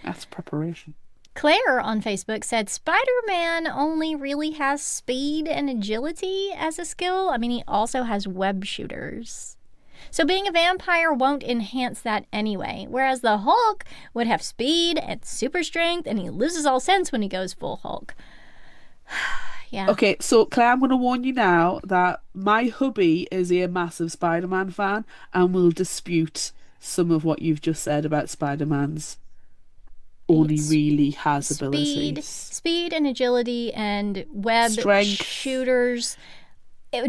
That's preparation. Claire on Facebook said Spider-Man only really has speed and agility as a skill. I mean, he also has web shooters. So being a vampire won't enhance that anyway, whereas the Hulk would have speed and super strength, and he loses all sense when he goes full Hulk. Yeah. Okay, so Claire, I'm going to warn you now that my hubby is a massive Spider-Man fan and will dispute some of what you've just said about Spider-Man's only It's really has speed, abilities. speed and agility and web Strength. shooters.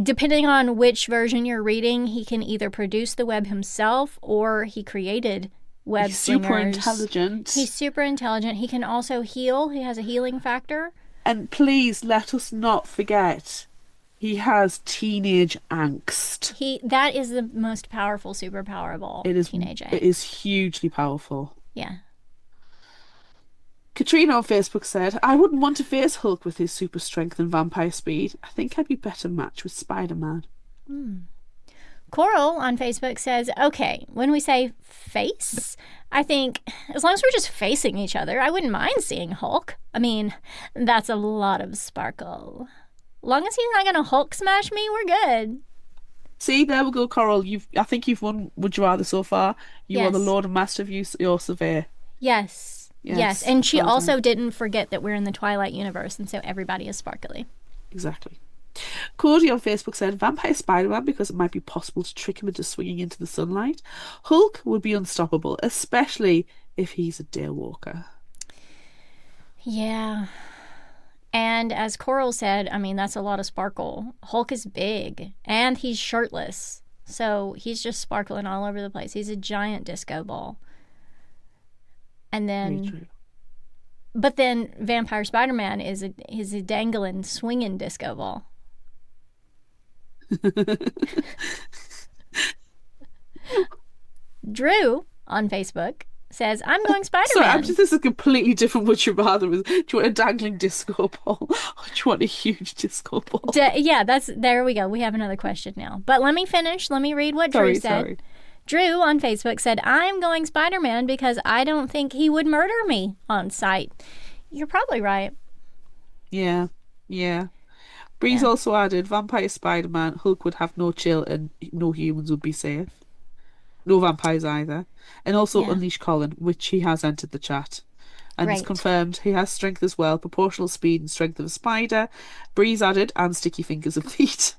Depending on which version you're reading, he can either produce the web himself or he created web He's super slingers. intelligent. He's super intelligent. He can also heal. He has a healing factor. And please let us not forget, he has teenage angst. That is the most powerful superpower of all. Teenage angst. It is hugely powerful. Yeah. Katrina on Facebook said, I wouldn't want to face Hulk with his super strength and vampire speed. I think I'd be better matched with Spider-Man. Coral on Facebook says, okay, when we say face, I think as long as we're just facing each other, I wouldn't mind seeing Hulk. I mean, that's a lot of sparkle. Long as he's not going to Hulk smash me, we're good. See, there we go, Coral. I think you've won Would You Rather so far. You are the Yes. Lord and Master of your survey. Yes. Yes, And she well also done. didn't forget that we're in the Twilight universe, and so everybody is sparkly. Exactly. Cody on Facebook said, Vampire Spider-Man because it might be possible to trick him into swinging into the sunlight. Hulk would be unstoppable, especially if he's a daywalker. Yeah. And as Coral said, I mean, that's a lot of sparkle. Hulk is big, and he's shirtless. So he's just sparkling all over the place. He's a giant disco ball. And Very then, true. but then Vampire Spider-Man is a dangling, swinging disco ball. Drew on Facebook says, I'm going Spider-Man. Sorry, this is completely different. Would you rather? Do you want a dangling disco ball, or do you want a huge disco ball? Yeah, there we go. We have another question now. But let me finish. Let me read what Drew said. Sorry. Drew on Facebook said, I'm going Spider-Man because I don't think he would murder me on sight. You're probably right. Yeah. Bree's also added, Vampire Spider-Man, Hulk would have no chill and no humans would be safe. No vampires either. And also Unleash Colin, which he has entered the chat. And it's confirmed he has strength as well, proportional speed and strength of a spider. Bree's added, and sticky fingers and feet.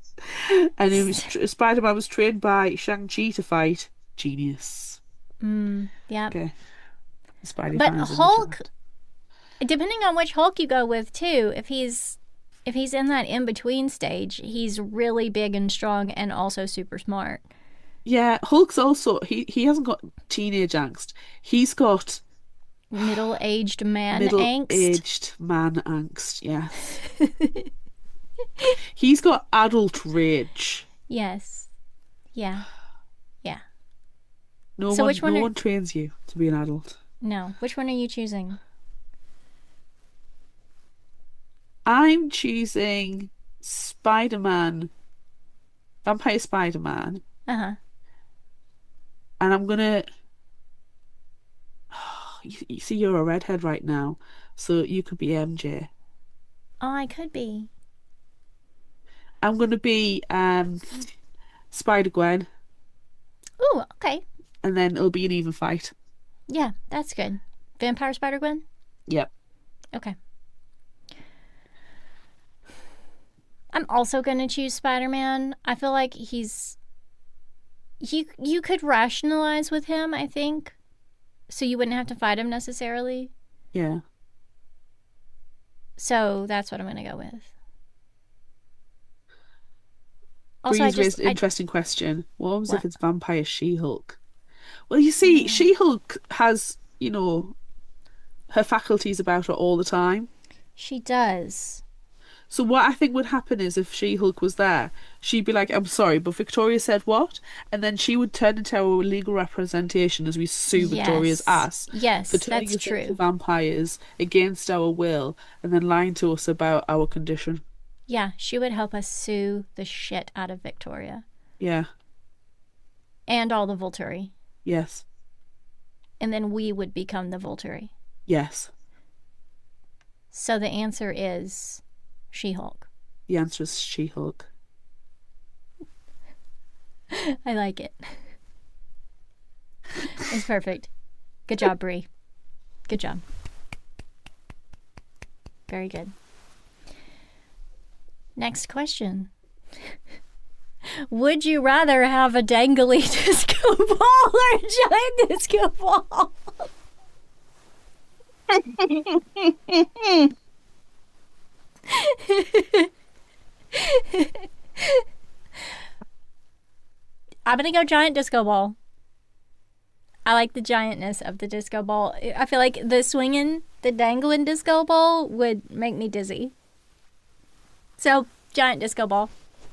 And Spider-Man was trained by Shang-Chi to fight. Genius. Yeah. Okay. Spidey But fans in the Hulk, chat. depending on which Hulk you go with too, if he's in that in-between stage, he's really big and strong and also super smart. Yeah, Hulk's also he hasn't got teenage angst. He's got Middle-aged man angst. middle-aged man angst, yes. He's got adult rage. Yes. Yeah. No So one, which one no are- one trains you to be an adult. No. Which one are you choosing? I'm choosing Spider-Man, Vampire Spider-Man, Uh-huh. and I'm gonna. You see, you're a redhead right now, so you could be MJ. Oh, I could be. I'm gonna be Spider-Gwen, Ooh, okay. and then it'll be an even fight. Yeah, that's good. Vampire Spider-Gwen? Yep. Okay. I'm also going to choose Spider-Man. I feel like you could rationalize with him, I think. So you wouldn't have to fight him necessarily. Yeah. So that's what I'm going to go with. Also, Bree's raised an interesting question. What happens if What? it's Vampire She-Hulk? Well, you see, She-Hulk has, her faculties about her all the time. She does. So what I think would happen is if She-Hulk was there, she'd be like, I'm sorry, but Victoria said what? And then she would turn into our legal representation as we sue Victoria's ass Yes, for turning that's us into true. vampires against our will and then lying to us about our condition. Yeah, she would help us sue the shit out of Victoria. Yeah. And all the Volturi. Yes. And then we would become the Volturi. Yes. So the answer is She-Hulk. The answer is She-Hulk. I like it. It's perfect. Good job, Bree. Good job. Very good. Next question. Would you rather have a dangly disco ball or a giant disco ball? I'm going to go giant disco ball. I like the giantness of the disco ball. I feel like the dangling disco ball would make me dizzy. So, giant disco ball.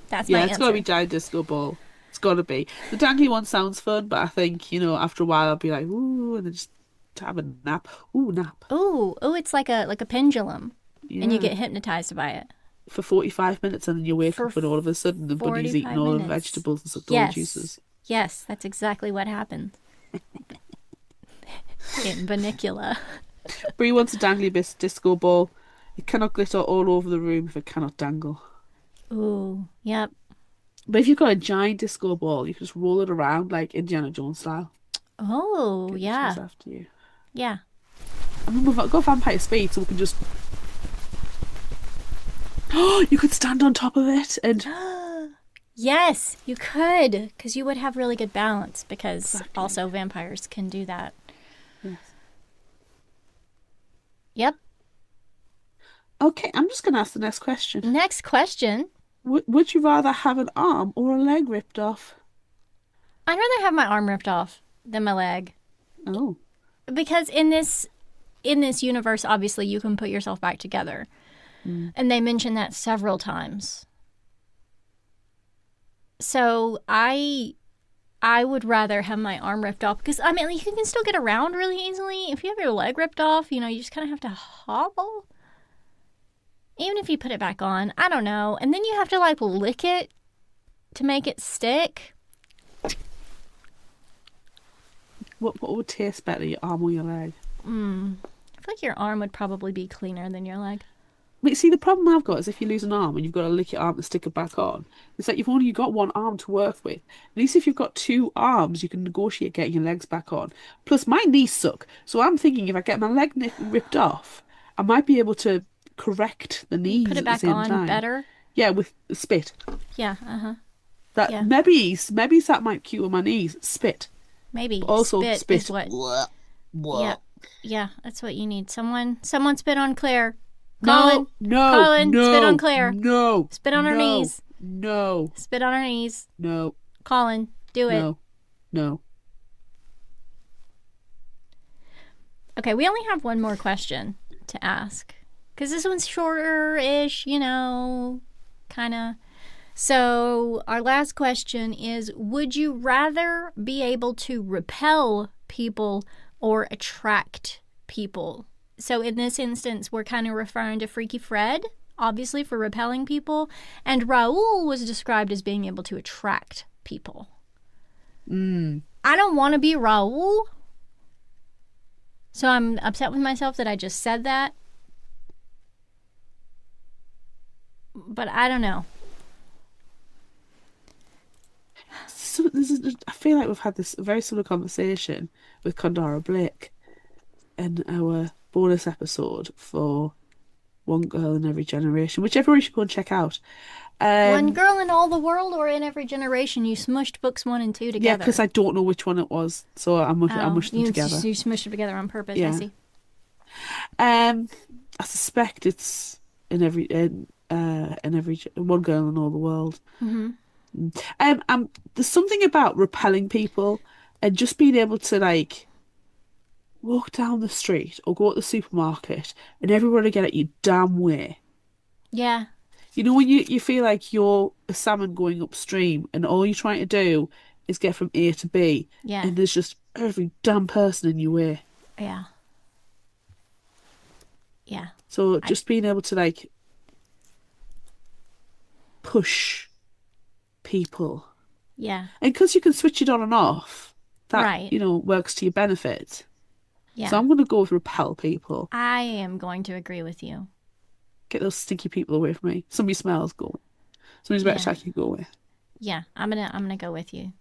That's my Yeah, answer. it's gotta be giant disco ball. It's gotta be. The dangly one sounds fun, but I think, after a while I'll be like, ooh, and then just have a nap. Ooh, nap. Ooh, it's like a pendulum, and you Yeah. get hypnotized by it For 45 minutes and then you wake for up and all of a sudden the bunny's eating 45 all the minutes. vegetables and sucked all the Yes, juices. yes, that's exactly what happens in Banicula. Bree wants a dangly disco ball. It cannot glitter all over the room if it cannot dangle. Ooh, yep. But if you've got a giant disco ball, you can just roll it around like Indiana Jones style. Oh, Get the yeah, chase after you. yeah. I mean, we've got vampire speed, so we can just. Oh, you could stand on top of it and. Yes, you could, because you would have really good balance, because Exactly. also vampires can do that. Yes. Yep. Okay, I'm just going to ask the next question. Next question. Would you rather have an arm or a leg ripped off? I'd rather have my arm ripped off than my leg. Oh. Because in this universe, obviously you can put yourself back together. Mm. And they mention that several times. So I would rather have my arm ripped off, because I mean you can still get around really easily. If you have your leg ripped off, you just kind of have to hobble. Even if you put it back on, I don't know. And then you have to like lick it to make it stick. What would taste better, your arm or your leg? I feel like your arm would probably be cleaner than your leg. But see, the problem I've got is if you lose an arm and you've got to lick your arm to stick it back on, it's like you've only got one arm to work with. At least if you've got two arms, you can negotiate getting your legs back on. Plus, my knees suck. So I'm thinking if I get my leg ripped off, I might be able to correct the Put knees it at the back same on time. better. Yeah, with spit. Yeah, uh-huh. That Yeah. maybe that might cure my knees. Spit. Maybe But also spit spit. is what. Blah, Yeah, blah. yeah, that's what you need. Someone spit on Claire. No, no, Colin, spit on no, Claire. no, Spit on her no, knees. no, Spit on her knees. no, Colin, do it. no, no. Okay, we only have one more question to ask, because this one's shorter-ish, kind of. So our last question is, would you rather be able to repel people or attract people? So in this instance, we're kind of referring to Freaky Fred, obviously, for repelling people, and Raoul was described as being able to attract people. I don't want to be Raoul, so I'm upset with myself that I just said that. But I don't know. So I feel like we've had this very similar conversation with Condora Blake in our bonus episode for One Girl in Every Generation, which everyone should go and check out. One Girl in All the World or In Every Generation, you smushed books 1 and 2 Yeah, together. because I don't know which one it was, so I mushed them together. You smushed them together on purpose, I Yeah. see. I suspect it's in every One Girl in All the World. There's something about repelling people and just being able to like walk down the street or go to the supermarket and everybody get at you damn way. Yeah. You know when you feel like you're a salmon going upstream and all you're trying to do is get from A to B, Yeah. and there's just every damn person in your way. Yeah. Yeah. So just being able to like push people. Yeah. And because you can switch it on and off, that, Right. Works to your benefit. Yeah. So I'm going to go with repel people. I am going to agree with you. Get those stinky people away from me. Somebody smells, go away. Somebody's better attack you, go away. Yeah, I'm gonna go with you,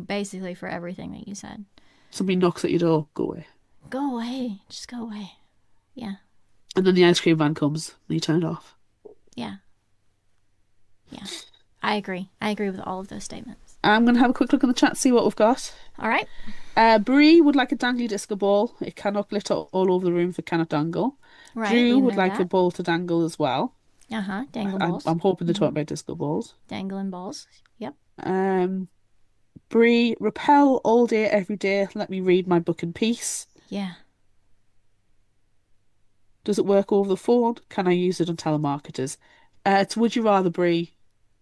basically for everything that you said. Somebody knocks at your door, go away. Go away. Just go away. Yeah. And then the ice cream van comes and you turn it off. Yeah. Yeah. I agree. I agree with all of those statements. I'm going to have a quick look in the chat, see what we've got. All right. Bree would like a dangly disco ball. It cannot glitter all over the room if it cannot dangle. Right. Drew We would know like a that. ball to dangle as well. Dangle balls. I'm hoping they're talking about disco balls. Dangling balls. Yep. Bree, repel all day, every day. Let me read my book in peace. Yeah. Does it work over the phone? Can I use it on telemarketers? It's Would You Rather, Bree.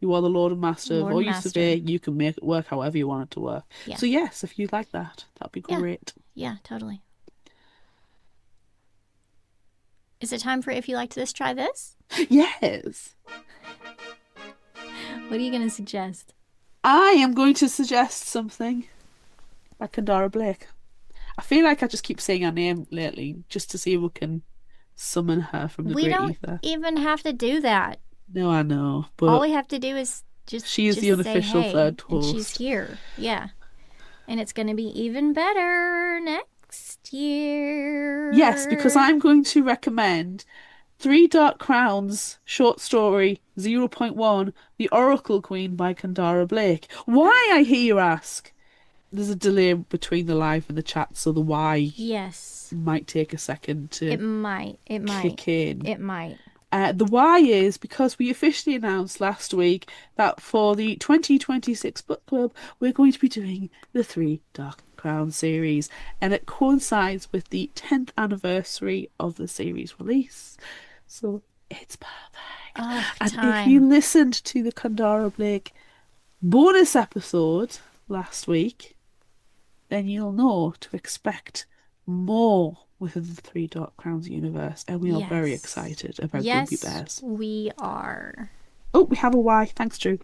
You are the Lord and Master of Lord all and you Master. survey. You can make it work however you want it to work. Yes. So yes, if you like that, that'd be Yeah. great. Yeah, totally. Is it time for If You Liked This, Try This? Yes. What are you going to suggest? I am going to suggest something by Kandara Blake. I feel like I just keep saying her name lately just to see if we can summon her from the We great don't ether. even have to do that. No, I know, but All we have to do is she is just the unofficial say, hey, third and host. she's here. Yeah. And it's going to be even better next year. Yes, because I'm going to recommend Three Dark Crowns short story 0.1, The Oracle Queen by Kandara Blake. Why, I hear you ask? There's a delay between the live and the chat, so the why Yes. might take a second to It might. kick in. It might. The why is because we officially announced last week that for the 2026 book club, we're going to be doing the Three Dark Crown series, and it coincides with the 10th anniversary of the series release. So it's perfect. Oh, And time. if you listened to the Kandara Blake bonus episode last week, then you'll know to expect more within the Three Dark Crowns universe, and we are very Yes. excited about Yes, Grumpy Bears. we are. Oh, we have a why. Thanks, Drew.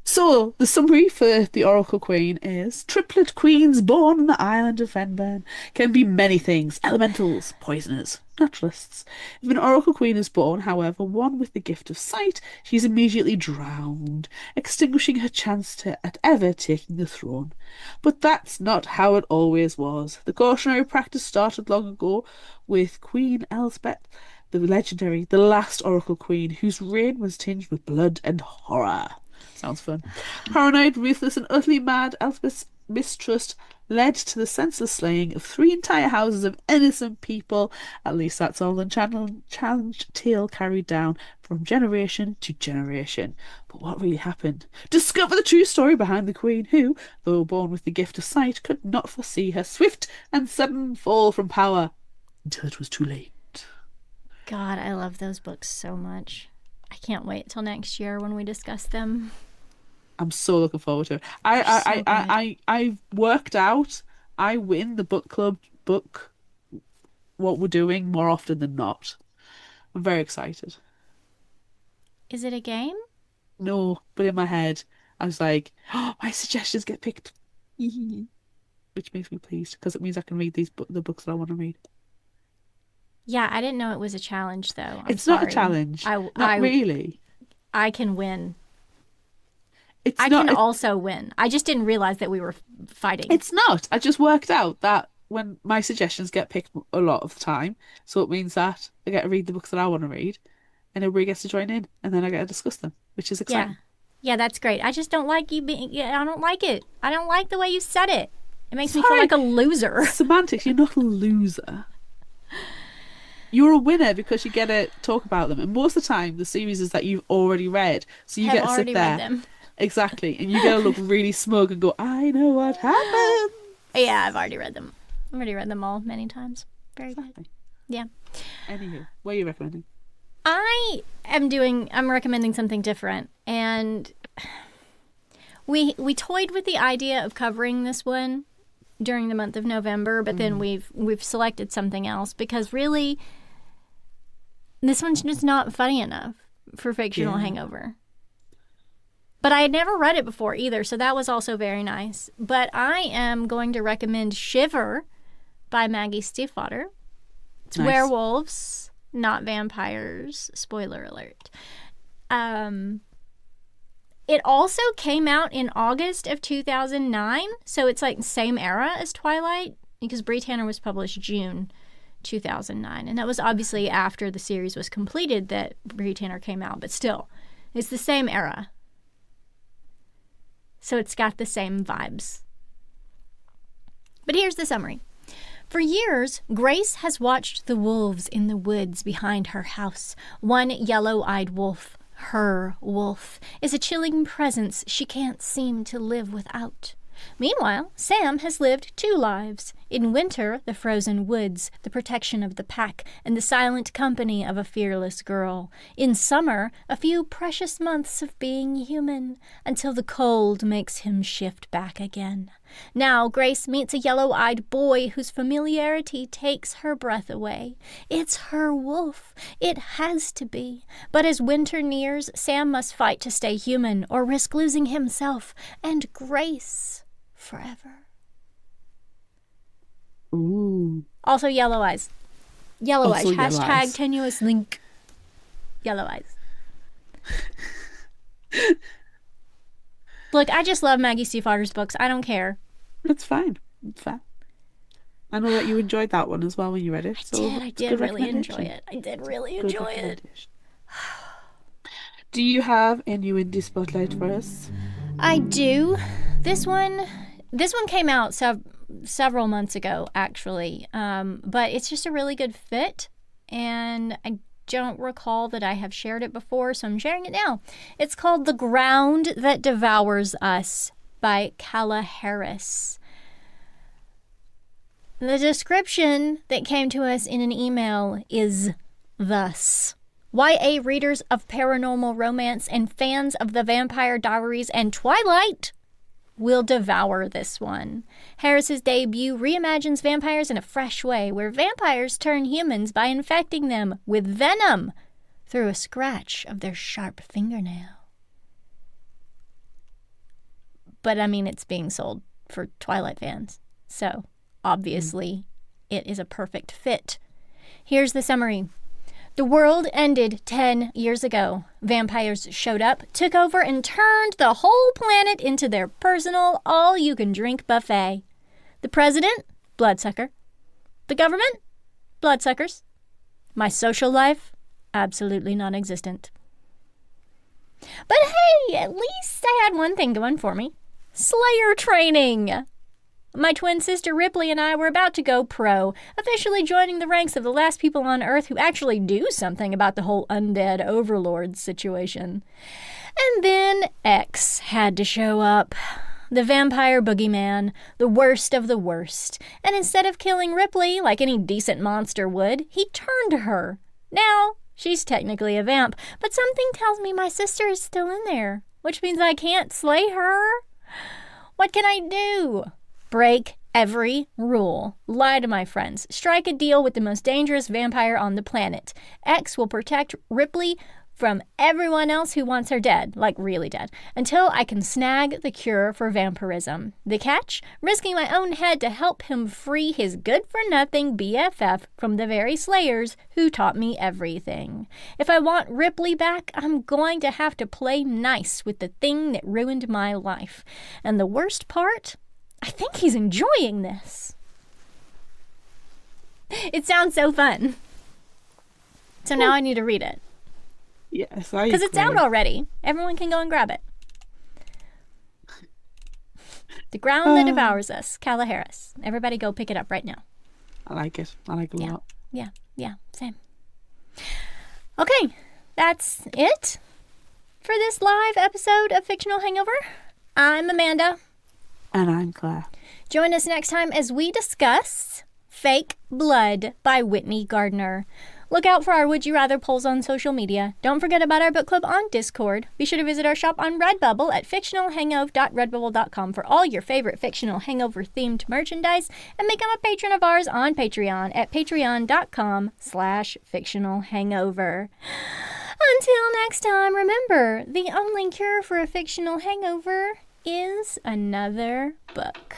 So, the summary for the Oracle Queen is triplet queens born on the island of Fenburn can be many things: elementals, poisoners, naturalists. If an Oracle Queen is born, however, one with the gift of sight, she is immediately drowned, extinguishing her chance at ever taking the throne. But that's not how it always was. The cautionary practice started long ago with Queen Elspeth, the legendary, the last Oracle Queen, whose reign was tinged with blood and horror. Sounds fun. Paranoid, ruthless, and utterly mad, Elspeth's mistrust led to the senseless slaying of 3 entire houses of innocent people. At least that's all the challenged tale carried down from generation to generation. But what really happened? Discover the true story behind the Queen, who, though born with the gift of sight, could not foresee her swift and sudden fall from power until it was too late. God, I love those books so much. I can't wait till next year when we discuss them. I'm so looking forward to it. I've worked out I win the book club book what we're doing more often than not. I'm very excited. Is it a game? No, but in my head, I was like, oh, my suggestions get picked. Which makes me pleased because it means I can read the books that I want to read. Yeah, I didn't know it was a challenge, though. It's not a challenge. Not really. I can win. I can also win. I just didn't realize that we were fighting. It's not. I just worked out that when my suggestions get picked a lot of the time, so it means that I get to read the books that I want to read, and everybody gets to join in, and then I get to discuss them, which is exciting. Yeah, that's great. I just don't like you being. Yeah, I don't like it. I don't like the way you said it. It makes me feel like a loser. Semantics. You're not a loser. You're a winner because you get to talk about them, and most of the time, the series is that you've already read, so you get to sit there. Read them. Exactly, and you get to look really smug and go, "I know what happened." Yeah, I've already read them. I've already read them all many times. Very good. Yeah. Anywho, what are you recommending? I'm recommending something different, and we toyed with the idea of covering this one during the month of November, but then we've selected something else because really this one's just not funny enough for Fictional Hangover. But I had never read it before either, so that was also very nice. But I am going to recommend Shiver by Maggie Stiefvater. It's nice. Werewolves, not vampires. Spoiler alert. It also came out in August of 2009, so it's like the same era as Twilight. because Bree Tanner was published June 2009. And that was obviously after the series was completed that Bree Tanner came out. But still, it's the same era. So it's got the same vibes. But here's the summary. For years, Grace has watched the wolves in the woods behind her house. One yellow-eyed wolf, her wolf, is a chilling presence she can't seem to live without. Meanwhile, Sam has lived 2 lives. In winter, the frozen woods, the protection of the pack, and the silent company of a fearless girl. In summer, a few precious months of being human, until the cold makes him shift back again. Now Grace meets a yellow-eyed boy whose familiarity takes her breath away. It's her wolf. It has to be. But as winter nears, Sam must fight to stay human or risk losing himself and Grace forever. Ooh. Also yellow eyes. Yellow Also eyes. yellow Hashtag eyes. tenuous link. Yellow eyes. Look, I just love Maggie Stiefvater's books. I don't care. It's fine. It's fine. I know that you enjoyed that one as well when you read it. I did really enjoy it. I did really enjoy it. Do you have a new indie spotlight for us? I do. This one came out several months ago, actually. But it's just a really good fit, and I don't recall that I have shared it before, so I'm sharing it now. It's called The Ground That Devours Us by Kala Harris. The description that came to us in an email is thus. YA readers of paranormal romance and fans of the Vampire Diaries and Twilight will devour this one. Harris's debut reimagines vampires in a fresh way, where vampires turn humans by infecting them with venom through a scratch of their sharp fingernail. But I mean, it's being sold for Twilight fans, so obviously it is a perfect fit. Here's the summary. The world ended 10 years ago. Vampires showed up, took over, and turned the whole planet into their personal all-you-can-drink buffet. The president? Bloodsucker. The government? Bloodsuckers. My social life? Absolutely non-existent. But hey, at least I had one thing going for me. Slayer training! My twin sister Ripley and I were about to go pro, officially joining the ranks of the last people on Earth who actually do something about the whole undead overlord situation. And then X had to show up. The vampire boogeyman, the worst of the worst. And instead of killing Ripley like any decent monster would, he turned to her. Now, she's technically a vamp, but something tells me my sister is still in there, which means I can't slay her. What can I do? Break every rule. Lie to my friends. Strike a deal with the most dangerous vampire on the planet. X will protect Ripley from everyone else who wants her dead, like really dead, until I can snag the cure for vampirism. The catch? Risking my own head to help him free his good-for-nothing BFF from the very slayers who taught me everything. If I want Ripley back, I'm going to have to play nice with the thing that ruined my life. And the worst part? I think he's enjoying this. It sounds so fun. So now I need to read it. Yes, I because it's out already. Everyone can go and grab it. The Ground That Devours Us, Kala Harris. Everybody go pick it up right now. I like it. I like it a lot. Yeah, same. Okay, that's it for this live episode of Fictional Hangover. I'm Amanda. And I'm Claire. Join us next time as we discuss Fake Blood by Whitney Gardner. Look out for our Would You Rather polls on social media. Don't forget about our book club on Discord. Be sure to visit our shop on Redbubble at fictionalhangover.redbubble.com for all your favorite Fictional Hangover-themed merchandise, and become a patron of ours on Patreon at patreon.com/fictionalhangover. Until next time, remember, the only cure for a fictional hangover is another book.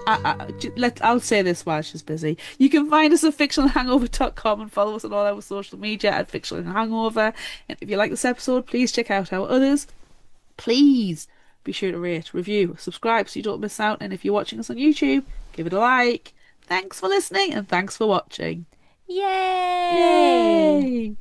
I'll say this while she's busy. You can find us at fictionalhangover.com and follow us on all our social media at Fictional Hangover. And if you like this episode, please check out our others. Please be sure to rate, review, subscribe so you don't miss out. And if you're watching us on YouTube, give it a like. Thanks for listening and thanks for watching. Yay! Yay!